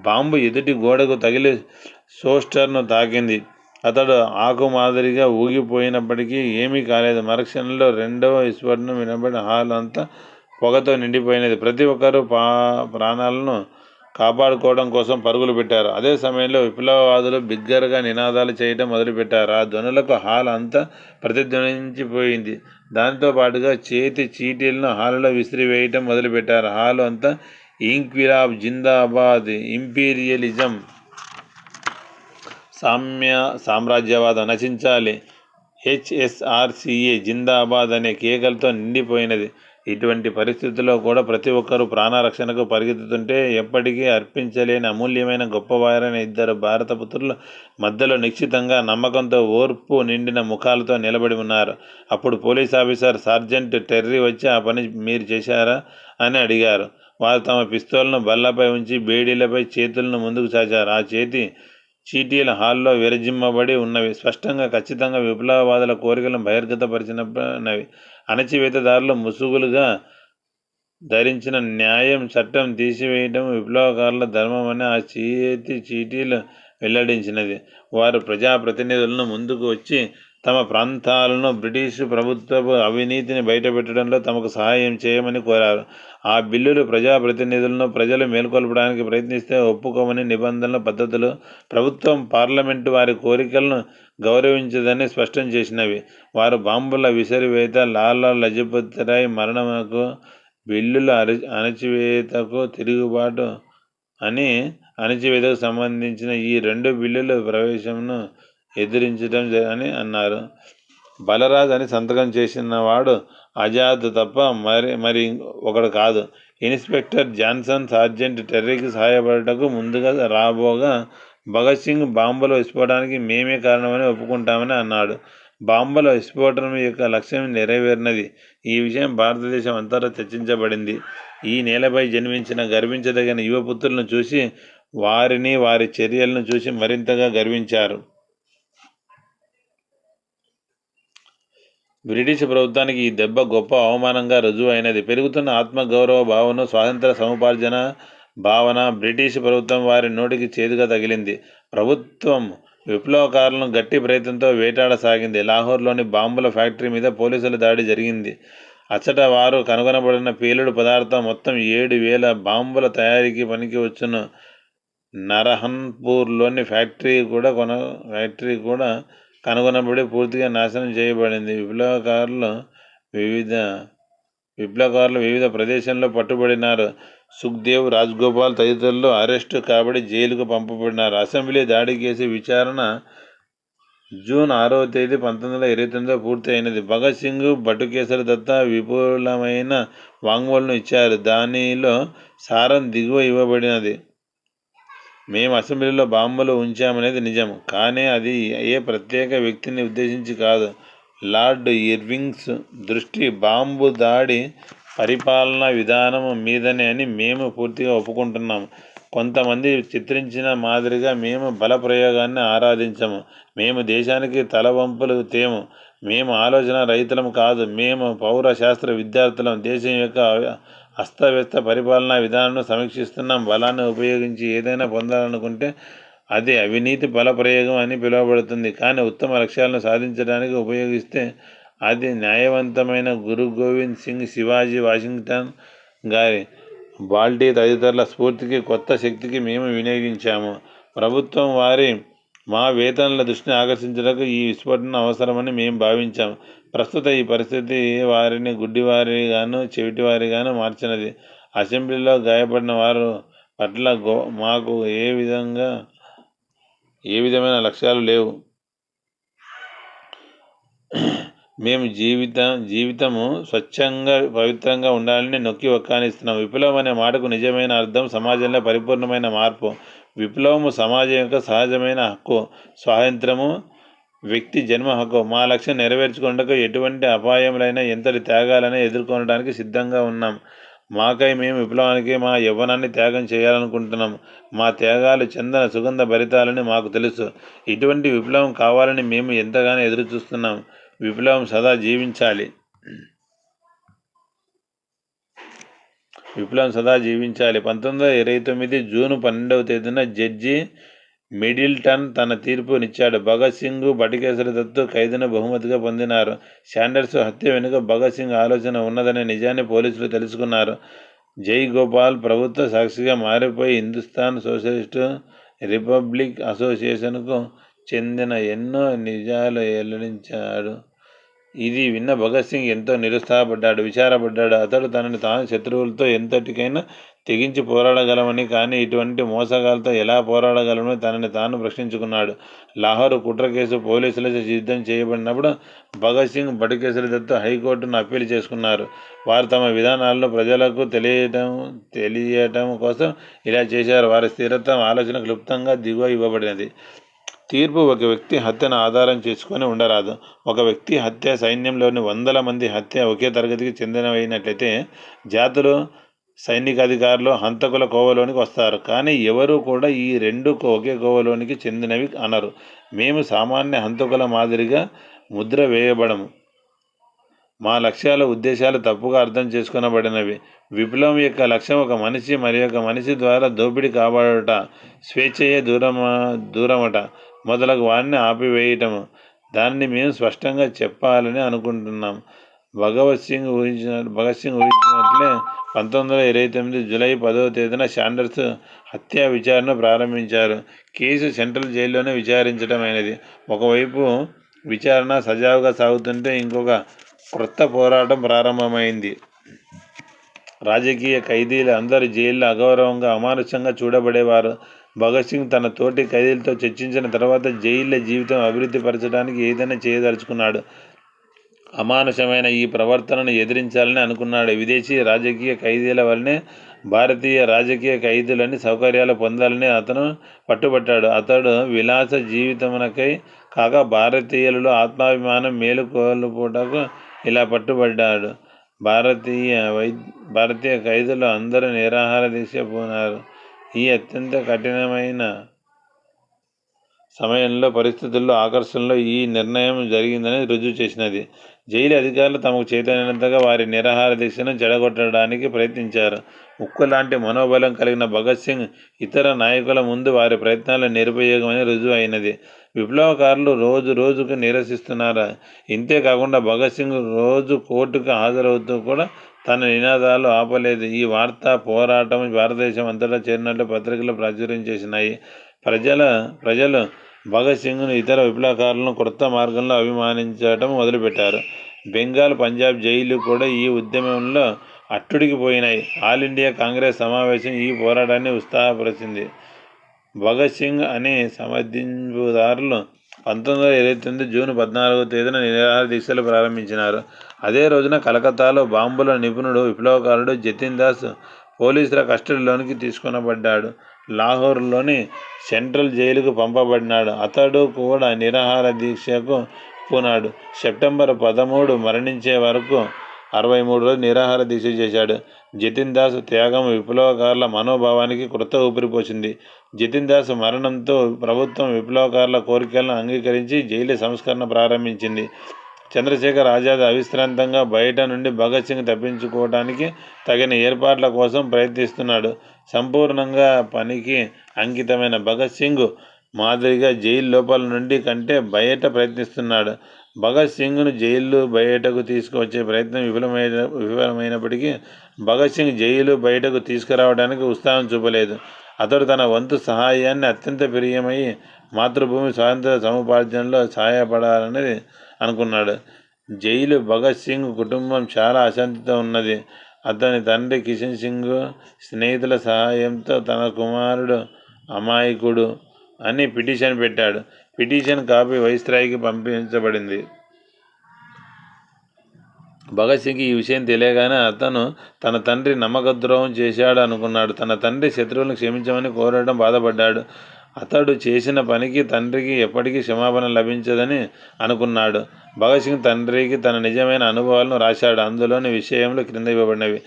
Speaker 1: బాంబు ఎదుటి గోడకు తగిలి షోస్టర్ను తాకింది. అతడు ఆకు మాదిరిగా ఊగిపోయినప్పటికీ ఏమీ కాలేదు. మరుక్షణంలో రెండవ విస్ఫోటనం వినబడి హాల్ అంతా పొగతో నిండిపోయినది. ప్రతి ఒక్కరూ ప్రాణాలను కాపాడుకోవడం కోసం పరుగులు పెట్టారు. అదే సమయంలో విప్లవవాదులు బిగ్గరగా నినాదాలు చేయటం మొదలుపెట్టారు. ఆ ధ్వనులకు హాల్ అంతా ప్రతిధ్వనించిపోయింది. దానితో పాటుగా చేతి చీటీలను హాలులో విసిరివేయటం మొదలుపెట్టారు. హాలు అంతా ఇంక్విలాబ్ జిందాబాద్, ఇంపీరియలిజం, సామ్రాజ్యవాదం నశించాలి, HSRCA జిందాబాద్ అనే కేకలతో నిండిపోయినది. ఇటువంటి పరిస్థితుల్లో కూడా ప్రతి ఒక్కరూ ప్రాణరక్షణకు పరిగెత్తుతుంటే ఎప్పటికీ అర్పించలేని అమూల్యమైన గొప్పవారైన 2 భారత పుత్రులు మధ్యలో నిశ్చితంగా నమ్మకంతో ఓర్పు నిండిన ముఖాలతో నిలబడి ఉన్నారు. అప్పుడు పోలీస్ ఆఫీసర్ సార్జెంట్ టెర్రీ వచ్చి ఆ పని మీరు చేశారా అని అడిగారు. వారు తమ పిస్తోల్ను బల్లపై ఉంచి బేడీలపై చేతులను ముందుకు చాచారు. ఆ చేతి చీటీల హాల్లో విరజిమ్మబడి ఉన్నవి. స్పష్టంగా, ఖచ్చితంగా విప్లవవాదుల కోరికలను బహిర్గతపరిచినవి. అణచివేతదారులు ముసుగులుగా ధరించిన న్యాయం, చట్టం తీసివేయటం విప్లవకారుల ధర్మమని ఆ చేతి చీటీలు వెల్లడించినది. వారు ప్రజాప్రతినిధులను ముందుకు వచ్చి తమ ప్రాంతాలను బ్రిటిష్ ప్రభుత్వపు అవినీతిని బయటపెట్టడంలో తమకు సహాయం చేయమని కోరారు. ఆ బిల్లులు ప్రజాప్రతినిధులను ప్రజలు మేల్కొల్పడానికి ప్రయత్నిస్తే ఒప్పుకోమని నిబంధనలు, పద్ధతులు, ప్రభుత్వం, పార్లమెంటు వారి కోరికలను గౌరవించదని స్పష్టం చేసినవి. వారు బాంబుల విసిరివేత, లాలా లజపతిరాయ్ మరణమునకు, బిల్లుల అణచివేతకు తిరుగుబాటు అని అణచివేతకు సంబంధించిన ఈ 2 బిల్లుల ప్రవేశంను ఎదిరించడం అని అన్నారు. బలరాజ్ అని సంతకం చేసిన వాడు ఆజాద్ తప్ప మరి ఒకడు కాదు. ఇన్స్పెక్టర్ జాన్సన్ సార్జెంట్ టెర్రీకి సహాయపడటకు ముందుగా రాబోగా భగత్ సింగ్ బాంబుల విస్ఫోటానికి మేమే కారణమని ఒప్పుకుంటామని అన్నాడు. బాంబుల విస్ఫోటనం యొక్క లక్ష్యం నెరవేరినది. ఈ విషయం భారతదేశం అంతటా చర్చించబడింది. ఈ నేలపై జన్మించిన గర్వించదగిన యువపుత్రులను చూసి, వారిని, వారి చర్యలను చూసి మరింతగా గర్వించారు. బ్రిటిష్ ప్రభుత్వానికి ఈ దెబ్బ గొప్ప అవమానంగా రుజువు అయినది. పెరుగుతున్న ఆత్మగౌరవ భావన, స్వాతంత్ర సముపార్జన భావన బ్రిటిష్ ప్రభుత్వం వారి నోటికి చేదుగా తగిలింది. ప్రభుత్వం విప్లవకారులను గట్టి ప్రయత్నంతో వేటాడసాగింది. లాహోర్లోని బాంబుల ఫ్యాక్టరీ మీద పోలీసుల దాడి జరిగింది. అచ్చట వారు కనుగొనబడిన పేలుడు పదార్థం మొత్తం 7,000 బాంబుల తయారీకి పనికి వచ్చున్న నరహన్పూర్లోని ఫ్యాక్టరీ కూడా కనుగొనబడి పూర్తిగా నాశనం చేయబడింది. విప్లవకారులు వివిధ ప్రదేశాల్లో పట్టుబడినారు. సుఖ్దేవ్, రాజ్గోపాల్ తదితరులు అరెస్టు కాబడి జైలుకు పంపబడినారు. అసెంబ్లీ దాడి కేసు విచారణ జూన్ 6వ తేదీ 1929 పూర్తి అయినది. భగత్ సింగ్, బటుకేసరి దత్తా విపులమైన వాంగ్మూలం ఇచ్చారు. దానిలో సారం దిగువ ఇవ్వబడినది. మేము అసెంబ్లీలో బాంబులు ఉంచామనేది నిజం. కానీ అది ఏ ప్రత్యేక వ్యక్తిని ఉద్దేశించి కాదు. లార్డ్ ఇర్వింగ్స్ దృష్టి బాంబు దాడి పరిపాలనా విధానం మీదనే అని మేము పూర్తిగా ఒప్పుకుంటున్నాము. కొంతమంది చిత్రించిన మాదిరిగా మేము బలప్రయోగాన్ని ఆరాధించము. మేము దేశానికి తలవంపులు తేము. మేము ఆలోచన రహితులం కాదు. మేము పౌర శాస్త్ర విద్యార్థులం. దేశం యొక్క అస్తవ్యస్త పరిపాలనా విధానాన్ని సమీక్షిస్తున్నాం. బలాన్ని ఉపయోగించి ఏదైనా పొందాలనుకుంటే అది అవినీతి బలప్రయోగం అని పిలువబడుతుంది. కానీ ఉత్తమ లక్ష్యాలను సాధించడానికి ఉపయోగిస్తే అది న్యాయవంతమైన. గురు గోవింద్ సింగ్, శివాజీ, వాషింగ్టన్ గారి బాల్టీ తదితరుల స్ఫూర్తికి, కొత్త శక్తికి మేము వినియోగించాము. ప్రభుత్వం మా వేతనాల దృష్టిని ఆకర్షించడానికి ఈ విస్ఫోటనం అవసరమని మేము భావించాము. ప్రస్తుత ఈ పరిస్థితి వారిని గుడ్డివారిగాను, చెవిటివారిగాను మార్చినది. అసెంబ్లీలో గాయపడిన వారు పట్ల మాకు ఏ విధమైన లక్ష్యాలు లేవు. మేము జీవితము స్వచ్ఛంగా, పవిత్రంగా ఉండాలని నొక్కి ఒక్కానిస్తున్నాం. విప్లవం అనే మాటకు నిజమైన అర్థం సమాజంలో పరిపూర్ణమైన మార్పు. విప్లవము సమాజం యొక్క సహజమైన హక్కు. స్వాతంత్రము వ్యక్తి జన్మ హక్కు. మా లక్ష్యం నెరవేర్చుకున్నకు ఎటువంటి అపాయములైనా, ఎంతటి త్యాగాలైనా ఎదుర్కొనడానికి సిద్ధంగా ఉన్నాం. మాకై మేము విప్లవానికి మా యవ్వనాన్ని త్యాగం చేయాలనుకుంటున్నాం. మా త్యాగాలు చందన సుగంధ భరితాలని మాకు తెలుసు. ఇటువంటి విప్లవం కావాలని మేము ఎంతగానో ఎదురు చూస్తున్నాం. విప్లవం సదా జీవించాలి. విప్లవం సదా జీవించాలి. 1929 జూన్ 12వ తేదీన జడ్జి మిడిల్టన్ తన తీర్పునిచ్చాడు. భగత్ సింగ్, బటుకేసరి దత్తు ఖైదును బహుమతిగా పొందినారు. శాండర్స్ హత్య వెనుక భగత్ సింగ్ ఆలోచన ఉన్నదనే నిజాన్ని పోలీసులు తెలుసుకున్నారు. జై గోపాల్ ప్రభుత్వ సాక్షిగా మారిపోయి హిందుస్థాన్ సోషలిస్టు రిపబ్లిక్ అసోసియేషన్కు చెందిన ఎన్నో నిజాలు వెల్లడించాడు. ఇది విన్న భగత్ సింగ్ ఎంతో నిరుత్సాహపడ్డాడు, విచారపడ్డాడు. అతడు తనని తాను శత్రువులతో ఎంతటికైనా తెగించి పోరాడగలమని, కానీ ఇటువంటి మోసగాలతో ఎలా పోరాడగలమని తనని తాను ప్రశ్నించుకున్నాడు. లాహోరు కుట్ర కేసు పోలీసులచే సిద్ధం చేయబడినప్పుడు భగత్ సింగ్, బటుకేసరి దత్తు హైకోర్టును అప్పీల్ చేసుకున్నారు. వారు తమ విధానాలను ప్రజలకు తెలియటం కోసం ఇలా చేశారు. వారి స్థిరత్వం, ఆలోచన క్లుప్తంగా దిగువ ఇవ్వబడినది. తీర్పు ఒక వ్యక్తి హత్యను ఆధారం చేసుకొని ఉండరాదు. ఒక వ్యక్తి హత్య, సైన్యంలోని 100 మంది హత్య ఒకే తరగతికి చెందినవైనట్లయితే జాతులు, సైనికాధికారులు హంతకుల కోవలోనికి వస్తారు. కానీ ఎవరూ కూడా ఈ రెండు ఒకే కోవలోనికి చెందినవి అనరు. మేము సామాన్య హంతకుల మాదిరిగా ముద్ర వేయబడము. మా లక్ష్యాలు, ఉద్దేశాలు తప్పుగా అర్థం చేసుకొనబడినవి. విప్లవం యొక్క లక్ష్యం ఒక మనిషి మరి ఒక మనిషి ద్వారా దోపిడీ కాబడట, స్వేచ్ఛయే దూరమట మొదలగు వారిని ఆపివేయటము. దానిని మేము స్పష్టంగా చెప్పాలని అనుకుంటున్నాం. భగత్ సింగ్ ఊహించినట్లే 1929 జూలై 10వ తేదీన శాండర్స్ హత్య విచారణ ప్రారంభించారు. కేసు సెంట్రల్ జైల్లోనే విచారించడమైనది. ఒకవైపు విచారణ సజావుగా సాగుతుంటే ఇంకొక క్రొత్త పోరాటం ప్రారంభమైంది. రాజకీయ ఖైదీలు అందరూ జైల్లో అగౌరవంగా అమానుషంగా చూడబడేవారు. భగత్ సింగ్ తన తోటి ఖైదీలతో చర్చించిన తర్వాత జైళ్ల జీవితం అభివృద్ధి పరచడానికి ఏదైనా చేయదలుచుకున్నాడు. అమానుషమైన ఈ ప్రవర్తనను ఎదిరించాలని అనుకున్నాడు. విదేశీ రాజకీయ ఖైదీల వల్లనే భారతీయ రాజకీయ ఖైదీలని సౌకర్యాలు పొందాలని అతను పట్టుబట్టాడు. అతడు విలాస జీవితమునకై కాక భారతీయులలో ఆత్మాభిమానం మేలుకొలుపుటకు ఇలా పట్టుబడ్డాడు. భారతీయ ఖైదీలు అందరూ నిరాహార దీక్ష పూనారు. ఈ అత్యంత కఠినమైన సమయంలో పరిస్థితుల్లో ఆకర్షణలో ఈ నిర్ణయం జరిగిందని రుజువు చేసినది. జైలు అధికారులు తమకు చేతనైనంతగా వారి నిరాహార దీక్షను చెడగొట్టడానికి ప్రయత్నించారు. ఉక్కు లాంటి మనోబలం కలిగిన భగత్ సింగ్ ఇతర నాయకుల ముందు వారి ప్రయత్నాలు నిరుపయోగమని రుజువు అయినది. విప్లవకారులు రోజు రోజుకు నిరసిస్తున్నారు. ఇంతేకాకుండా భగత్ సింగ్ రోజు కోర్టుకు హాజరవుతూ కూడా తన నినాదాలు ఆపలేదు. ఈ వార్తా పోరాటం భారతదేశం అంతటా చేరినట్లు పత్రికలు ప్రాచుర్యం చేసినాయి. ప్రజలు భగత్ సింగ్ను ఇతర విప్లవకారులను కొత్త మార్గంలో అభిమానించడం మొదలుపెట్టారు. బెంగాల్, పంజాబ్ జైలు కూడా ఈ ఉద్యమంలో అట్టుడికిపోయినాయి. ఆల్ ఇండియా కాంగ్రెస్ సమావేశం ఈ పోరాటాన్ని ఉత్సాహపరిచింది. భగత్ సింగ్ అనే సమర్థింపుదారులు 1929 జూన్ 14వ తేదీన నిరాహార దీక్షలు ప్రారంభించినారు. అదే రోజున కలకత్తాలో బాంబుల నిపుణుడు విప్లవకారుడు జతిన్ దాస్ పోలీసుల కస్టడీలోనికి తీసుకొనబడ్డాడు. లాహోర్లోని సెంట్రల్ జైలుకు పంపబడినాడు. అతడు కూడా నిరాహార దీక్షకు పూనాడు. సెప్టెంబర్ 13 మరణించే వరకు 63 రోజులు నిరాహార దీక్ష చేశాడు. జతిన్ దాస్ త్యాగం విప్లవకారుల మనోభావానికి కొత్త ఊపిరిపోసింది. జతిన్ దాస్ మరణంతో ప్రభుత్వం విప్లవకారుల కోరికలను అంగీకరించి జైలు సంస్కరణ ప్రారంభించింది. చంద్రశేఖర్ ఆజాద్ అవిశ్రాంతంగా బయట నుండి భగత్ సింగ్ తప్పించుకోవడానికి తగిన ఏర్పాట్ల కోసం ప్రయత్నిస్తున్నాడు. సంపూర్ణంగా పనికి అంకితమైన భగత్ సింగ్ మాదిరిగా జైలు లోపల నుండి కంటే బయట ప్రయత్నిస్తున్నాడు. భగత్ సింగ్ను జైలు బయటకు తీసుకువచ్చే ప్రయత్నం విఫలమైనప్పటికీ భగత్ సింగ్ జైలు బయటకు తీసుకురావడానికి ఉత్సాహం చూపలేదు. అతడు తన వంతు సహాయాన్ని అత్యంత ప్రియమై మాతృభూమి స్వాతంత్ర సముపార్జనలో సహాయపడాలని అనుకున్నాడు. జైలు భగత్ సింగ్ కుటుంబం చాలా అశాంతితో ఉన్నది. అతని తండ్రి కిషన్ సింగ్ స్నేహితుల సహాయంతో తన కుమారుడు అమాయకుడు అని పిటిషన్ పెట్టాడు. పిటిషన్ కాపీ వైస్రాయ్కి పంపించబడింది. భగత్ సింగ్కి ఈ విషయం తెలియగానే అతను తన తండ్రి నమ్మకద్రోహం చేశాడు అనుకున్నాడు. తన తండ్రి శత్రువులను క్షమించమని కోరడం బాధపడ్డాడు. అతడు చేసిన పనికి తండ్రికి ఎప్పటికీ క్షమాపణ లభించదని అనుకున్నాడు. భగత్ సింగ్ తండ్రికి తన నిజమైన అనుభవాలను రాశాడు. అందులోని విషయంలో క్రింద ఇవ్వబడినవి: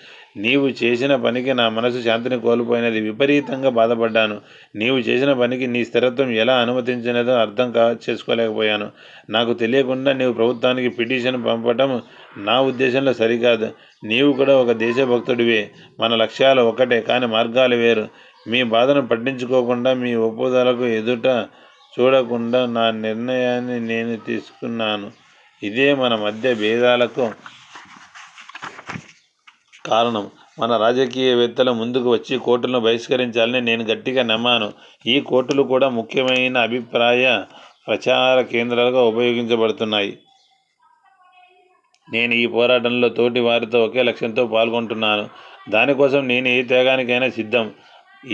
Speaker 1: నీవు చేసిన పనికి నా మనసు శాంతిని కోల్పోయినది. విపరీతంగా బాధపడ్డాను. నీవు చేసిన పనికి నీ స్థిరత్వం ఎలా అనుమతించినదో అర్థం చేసుకోలేకపోయాను. నాకు తెలియకుండా నీవు ప్రభుత్వానికి పిటిషన్ పంపటం నా ఉద్దేశంలో సరికాదు. నీవు కూడా ఒక దేశభక్తుడివే. మన లక్ష్యాలు ఒకటే, కానీ మార్గాలు వేరు. మీ బాధను పట్టించుకోకుండా, మీ ఒప్పుదలకు ఎదుట చూడకుండా నా నిర్ణయాన్ని నేను తీసుకున్నాను. ఇదే మన మధ్య భేదాలకు కారణం. మన రాజకీయవేత్తలు ముందుకు వచ్చి కోర్టులను బహిష్కరించాలని నేను గట్టిగా నమ్మాను. ఈ కోర్టులు కూడా ముఖ్యమైన అభిప్రాయ ప్రచార కేంద్రాలుగా ఉపయోగించబడుతున్నాయి. నేను ఈ పోరాటంలో తోటి వారితో ఒకే లక్ష్యంతో పాల్గొంటున్నాను. దానికోసం నేను ఏ త్యాగానికైనా సిద్ధం.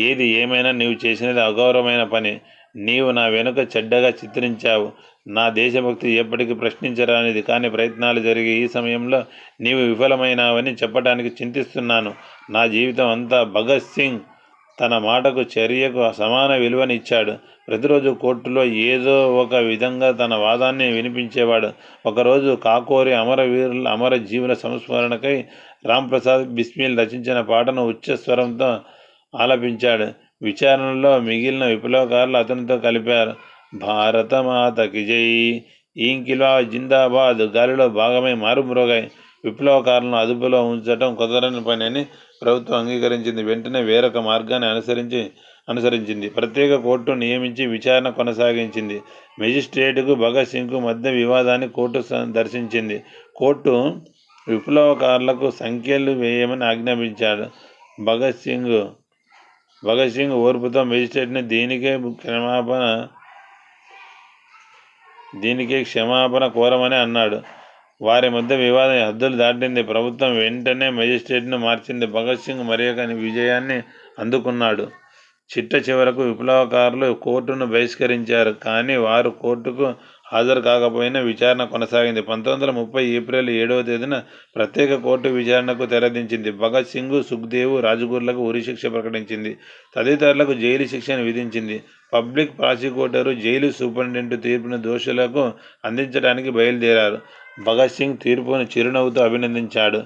Speaker 1: ఏది ఏమైనా నీవు చేసినది అగౌరవమైన పని. నీవు నా వెనుక చెడ్డగా చిత్రించావు. నా దేశభక్తి ఎప్పటికీ ప్రశ్నించరానిది. కానీ ప్రయత్నాలు జరిగే ఈ సమయంలో నీవు విఫలమైనావని చెప్పడానికి చింతిస్తున్నాను. నా జీవితం అంతా భగత్ సింగ్ తన మాటకు, చర్యకు సమాన విలువనిచ్చాడు. ప్రతిరోజు కోర్టులో ఏదో ఒక విధంగా తన వాదాన్ని వినిపించేవాడు. ఒకరోజు కాకోరి అమరవీరుల అమరజీవుల సంస్మరణకై రాంప్రసాద్ బిస్మిల్ రచించిన పాటను ఉచ్చస్వరంతో ఆలపించాడు. విచారణలో మిగిలిన విప్లవకారులు అతనితో కలిపారు: భారతమాతకి జై, ఇంకిలాబ్ జిందాబాద్ గాలిలో భాగమై మారుమ్రోగాయి. విప్లవకారులను అదుపులో ఉంచడం కుదరని పని అని ప్రభుత్వం అంగీకరించింది. వెంటనే వేరొక మార్గాన్ని అనుసరించింది. ప్రత్యేక కోర్టు నియమించి విచారణ కొనసాగించింది. మెజిస్ట్రేటుకు భగత్ సింగ్కు మధ్య వివాదాన్ని కోర్టు దర్శించింది. కోర్టు విప్లవకారులకు సంఖ్యలు వేయమని ఆజ్ఞాపించాడు. భగత్ సింగ్ ఓర్పుతో మెజిస్ట్రేట్ని దీనికే క్షమాపణ కోరమని అన్నాడు. వారి మధ్య వివాదం హద్దులు దాటింది. ప్రభుత్వం వెంటనే మెజిస్ట్రేట్ను మార్చింది. భగత్ సింగ్ మరొక విజయాన్ని అందుకున్నాడు. చిట్ట చివరకు విప్లవకారులు కోర్టును బహిష్కరించారు. కానీ వారు కోర్టుకు హాజరు కాకపోయినా విచారణ కొనసాగింది. 1930 ఏప్రిల్ 7వ తేదీన ప్రత్యేక కోర్టు విచారణకు తెరదించింది. భగత్ సింగ్, సుఖ్దేవ్, రాజ్గురులకు ఉరిశిక్ష ప్రకటించింది. తదితరులకు జైలు శిక్షను విధించింది. పబ్లిక్ ప్రాసిక్యూటరు, జైలు సూపరింటెండెంట్ తీర్పును దోషులకు అందించడానికి బయలుదేరారు. భగత్ సింగ్ తీర్పును చిరునవ్వుతో అభినందించాడు.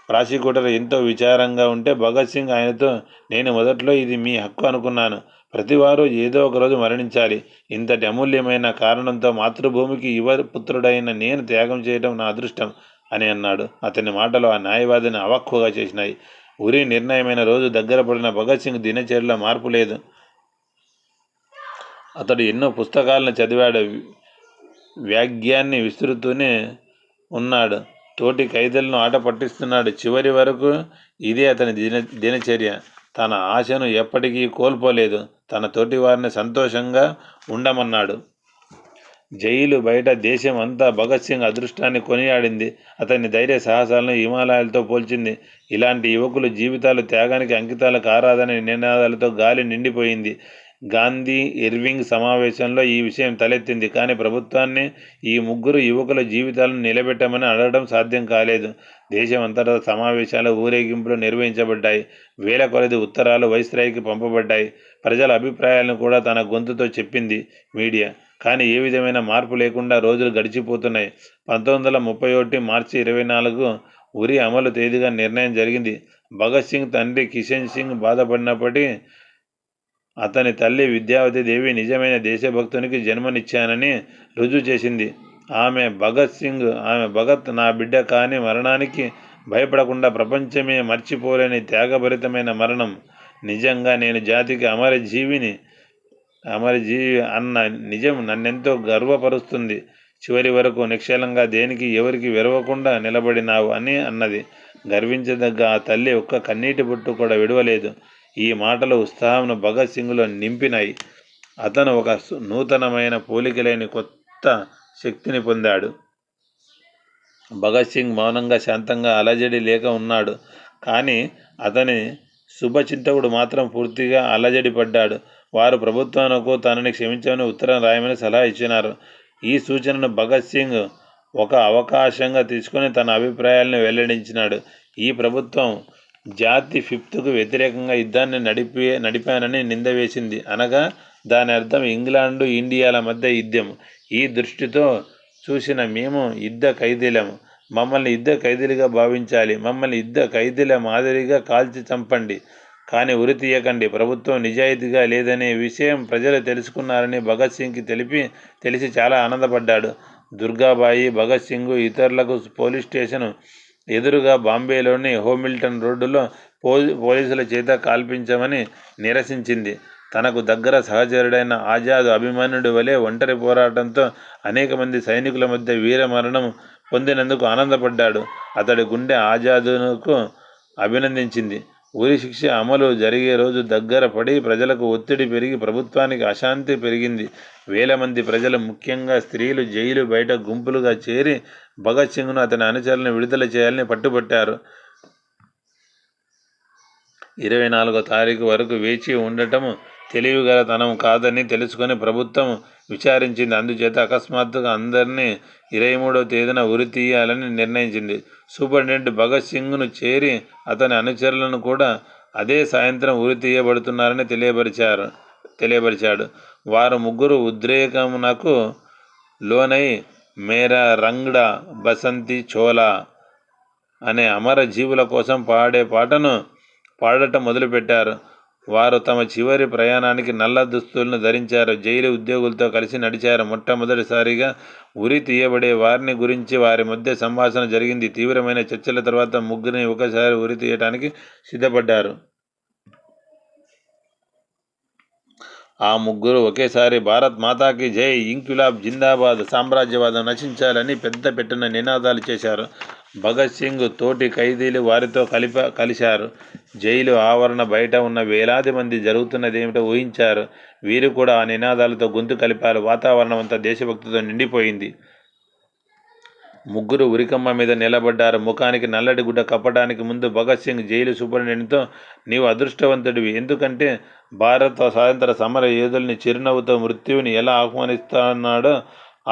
Speaker 1: ప్రాసిక్యూటర్ ఎంతో విచారంగా ఉంటే భగత్ సింగ్ ఆయనతో, నేను మొదట్లో ఇది మీ హక్కు అనుకున్నాను. ప్రతివారు ఏదో ఒకరోజు మరణించాలి. ఇంతటి అమూల్యమైన కారణంతో మాతృభూమికి యువపుత్రుడైన నేను త్యాగం చేయడం నా అదృష్టం అని అన్నాడు. అతని మాటలు ఆ న్యాయవాదిని అవాక్కుగా చేసినాయి. ఉరి నిర్ణయమైన రోజు దగ్గర పడిన భగత్ సింగ్ దినచర్యలో మార్పు లేదు. అతడు ఎన్నో పుస్తకాలను చదివాడు. వ్యాజ్యాన్ని విసురుతూనే ఉన్నాడు. తోటి ఖైదీలను ఆట పట్టిస్తున్నాడు. చివరి వరకు ఇదే అతని దినచర్య. తన ఆశను ఎప్పటికీ కోల్పోలేదు. తన తోటి వారిని సంతోషంగా ఉండమన్నాడు. జైలు బయట దేశం అంతా భగత్ సింగ్ అదృష్టాన్ని కొనియాడింది. అతని ధైర్య సాహసాలను హిమాలయాలతో పోల్చింది. ఇలాంటి యువకులు జీవితాలు త్యాగానికి అంకితాలు కారాదనే నినాదాలతో గాలి నిండిపోయింది. గాంధీ ఇర్వింగ్ సమావేశంలో ఈ విషయం తలెత్తింది. కానీ ప్రభుత్వాన్ని ఈ ముగ్గురు యువకుల జీవితాలను నిలబెట్టమని అడగడం సాధ్యం కాలేదు. దేశమంతటా సమావేశాలు, ఊరేగింపులు నిర్వహించబడ్డాయి. వేల కొలది ఉత్తరాలు వైస్రాయ్కి పంపబడ్డాయి. ప్రజల అభిప్రాయాలను కూడా తన గొంతుతో చెప్పింది మీడియా. కానీ ఏ విధమైన మార్పు లేకుండా రోజులు గడిచిపోతున్నాయి. 1931 మార్చి 24 ఉరి అమలు తేదీగా నిర్ణయం జరిగింది. భగత్ సింగ్ తండ్రి కిషన్ సింగ్ బాధపడినప్పటికీ అతని తల్లి విద్యావతి దేవి నిజమైన దేశభక్తునికి జన్మనిచ్చానని రుజువు చేసింది. ఆమె భగత్ నా బిడ్డ, కానీ మరణానికి భయపడకుండా ప్రపంచమే మర్చిపోలేని త్యాగభరితమైన మరణం. నిజంగా నేను జాతికి అమరజీవి అన్న నిజం నన్నెంతో గర్వపరుస్తుంది. చివరి వరకు నిశ్చలంగా దేనికి ఎవరికి వెరవకుండా నిలబడినావు అని అన్నది. గర్వించదగ్గ ఆ తల్లి ఒక్క కన్నీటి బొట్టు కూడా విడవలేదు. ఈ మాటలు ఉత్సాహంను భగత్ సింగ్లో నింపినాయి. అతను ఒక నూతనమైన పోలికలేని కొత్త శక్తిని పొందాడు. భగత్ సింగ్ మౌనంగా, శాంతంగా, అలజడి లేక ఉన్నాడు. కానీ అతని శుభచింతకుడు మాత్రం పూర్తిగా అలజడి పడ్డాడు. వారు ప్రభుత్వానికి తనని క్షమించమని ఉత్తరం రాయమని సలహా ఇచ్చినారు. ఈ సూచనను భగత్ సింగ్ ఒక అవకాశంగా తీసుకొని తన అభిప్రాయాలను వెల్లడించినాడు. ఈ ప్రభుత్వం జాతి ఫిఫ్త్కు వ్యతిరేకంగా యుద్ధాన్ని నడిపానని నింద వేసింది. అనగా దాని అర్థం ఇంగ్లాండు ఇండియాల మధ్య యుద్ధం. ఈ దృష్టితో చూసిన మేము యుద్ధ ఖైదీలము. మమ్మల్ని యుద్ధ ఖైదీలుగా భావించాలి. మమ్మల్ని యుద్ధ ఖైదీల మాదిరిగా కాల్చి చంపండి, కానీ ఉరి తీయకండి. ప్రభుత్వం నిజాయితీగా లేదనే విషయం ప్రజలు తెలుసుకున్నారని భగత్ సింగ్కి తెలిసి చాలా ఆనందపడ్డాడు. దుర్గాబాయి భగత్ సింగ్ ఇతరులకు పోలీస్ స్టేషన్ ఎదురుగా బాంబేలోని హోమిల్టన్ రోడ్డులో పోలీసుల చేత కాల్పించమని నిరసించింది. తనకు దగ్గర సహచరుడైన ఆజాద్ అభిమన్యుడి వలె ఒంటరి పోరాటంతో అనేక మంది సైనికుల మధ్య వీరమరణం పొందినందుకు ఆనందపడ్డాడు. అతడి గుండె ఆజాదుకు అభినందించింది. ఉరి శిక్ష అమలు జరిగే రోజు దగ్గర పడి ప్రజలకు ఒత్తిడి పెరిగి ప్రభుత్వానికి అశాంతి పెరిగింది. వేల మంది ప్రజలు, ముఖ్యంగా స్త్రీలు జైలు బయట గుంపులుగా చేరి భగత్ సింగ్ను, అతని అనుచరులను విడుదల చేయాలని పట్టుబట్టారు. 24వ తారీఖు వరకు వేచి ఉండటం తెలివిగలతనం కాదని తెలుసుకొని ప్రభుత్వం విచారించింది. అందుచేత అకస్మాత్తుగా అందరినీ 23వ తేదీన ఉరి తీయాలని నిర్ణయించింది. సూపరింటెండెంట్ భగత్ సింగ్ను చేరి అతని అనుచరులను కూడా అదే సాయంత్రం ఉరి తీయబడుతున్నారని తెలియపరిచాడు. వారు ముగ్గురు ఉద్రేకమునకు లోనై మేరా రంగ్డా బసంతి చోలా అనే అమర జీవుల కోసం పాడే పాటను పాడటం మొదలుపెట్టారు. వారు తమ చివరి ప్రయాణానికి నల్ల దుస్తులను ధరించారు. జైలు ఉద్యోగులతో కలిసి నడిచారు. మొట్టమొదటిసారిగా ఉరి తీయబడే వారిని గురించి వారి మధ్య సంభాషణ జరిగింది. తీవ్రమైన చర్చల తర్వాత ముగ్గురిని ఒకసారి ఉరి తీయటానికి సిద్ధపడ్డారు. ఆ ముగ్గురు ఒకేసారి భారత్ మాతాకి జై, ఇంక్విలాబ్ జిందాబాద్, సామ్రాజ్యవాదం నశించాలని పెద్ద పెట్టిన నినాదాలు చేశారు. భగత్ సింగ్ తోటి ఖైదీలు వారితో కలిశారు. జైలు ఆవరణ బయట ఉన్న వేలాది మంది జరుగుతున్నదేమిటో ఊహించారు. వీరు కూడా ఆ నినాదాలతో గొంతు కలిపారు. వాతావరణం అంతా దేశభక్తితో నిండిపోయింది. ముగ్గురు ఉరికమ్మ మీద నిలబడ్డారు. ముఖానికి నల్లటి గుడ్డ కప్పడానికి ముందు భగత్ సింగ్ జైలు సూపరింటెండెంట్తో, నీవు అదృష్టవంతుడివి, ఎందుకంటే భారత స్వాతంత్ర సమర యోధుల్ని చిరునవ్వుతో మృత్యువుని ఎలా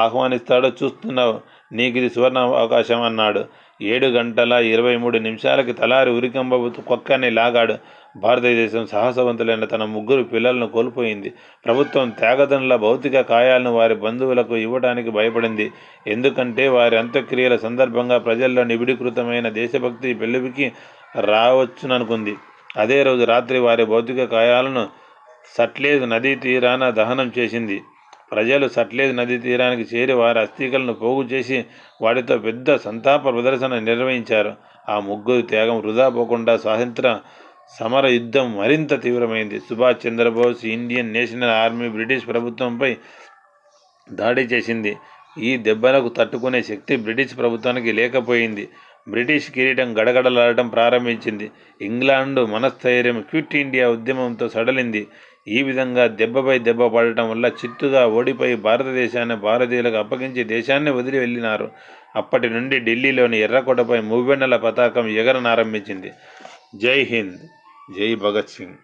Speaker 1: ఆహ్వానిస్తాడో చూస్తున్నావు. నీకు ఇది సువర్ణ అవకాశం అన్నాడు. 7 గంటల 23 నిమిషాలకి తలారి ఉరికంబ కొక్కని లాగాడు. భారతదేశం సాహసవంతులైన తన ముగ్గురు పిల్లలను కోల్పోయింది. ప్రభుత్వం త్యాగదనుల భౌతిక కాయాలను వారి బంధువులకు ఇవ్వడానికి భయపడింది. ఎందుకంటే వారి అంత్యక్రియల సందర్భంగా ప్రజల్లో నిబిడీకృతమైన దేశభక్తి పెళ్లికి రావచ్చుననుకుంది. అదే రోజు రాత్రి వారి భౌతిక కాయాలను సట్లెజ్ నదీ తీరాన దహనం చేసింది. ప్రజలు సట్లెజ్ నదీ తీరానికి చేరి వారి అస్థికలను పోగు చేసి వాటితో పెద్ద సంతాప ప్రదర్శన నిర్వహించారు. ఆ ముగ్గురు త్యాగం వృధా పోకుండా స్వాతంత్ర సమర యుద్ధం మరింత తీవ్రమైంది. Subhash Chandrabose Indian national army British ప్రభుత్వంపై దాడి చేసింది. ఈ దెబ్బలకు తట్టుకునే శక్తి బ్రిటిష్ ప్రభుత్వానికి లేకపోయింది. బ్రిటిష్ కిరీటం గడగడలాడటం ప్రారంభించింది. ఇంగ్లాండు మనస్థైర్యం క్విట్ ఇండియా ఉద్యమంతో సడలింది. ఈ విధంగా దెబ్బపై దెబ్బ పడటం వల్ల చిత్తుగా ఓడిపోయి భారతదేశాన్ని భారతీయులకు అప్పగించి దేశాన్ని వదిలి వెళ్ళినారు. అప్పటి నుండి ఢిల్లీలోని ఎర్రకోటపై మూవెన్నెల పతాకం ఎగరనారంభించింది. జై హింద్, జై భగత్ సింగ్.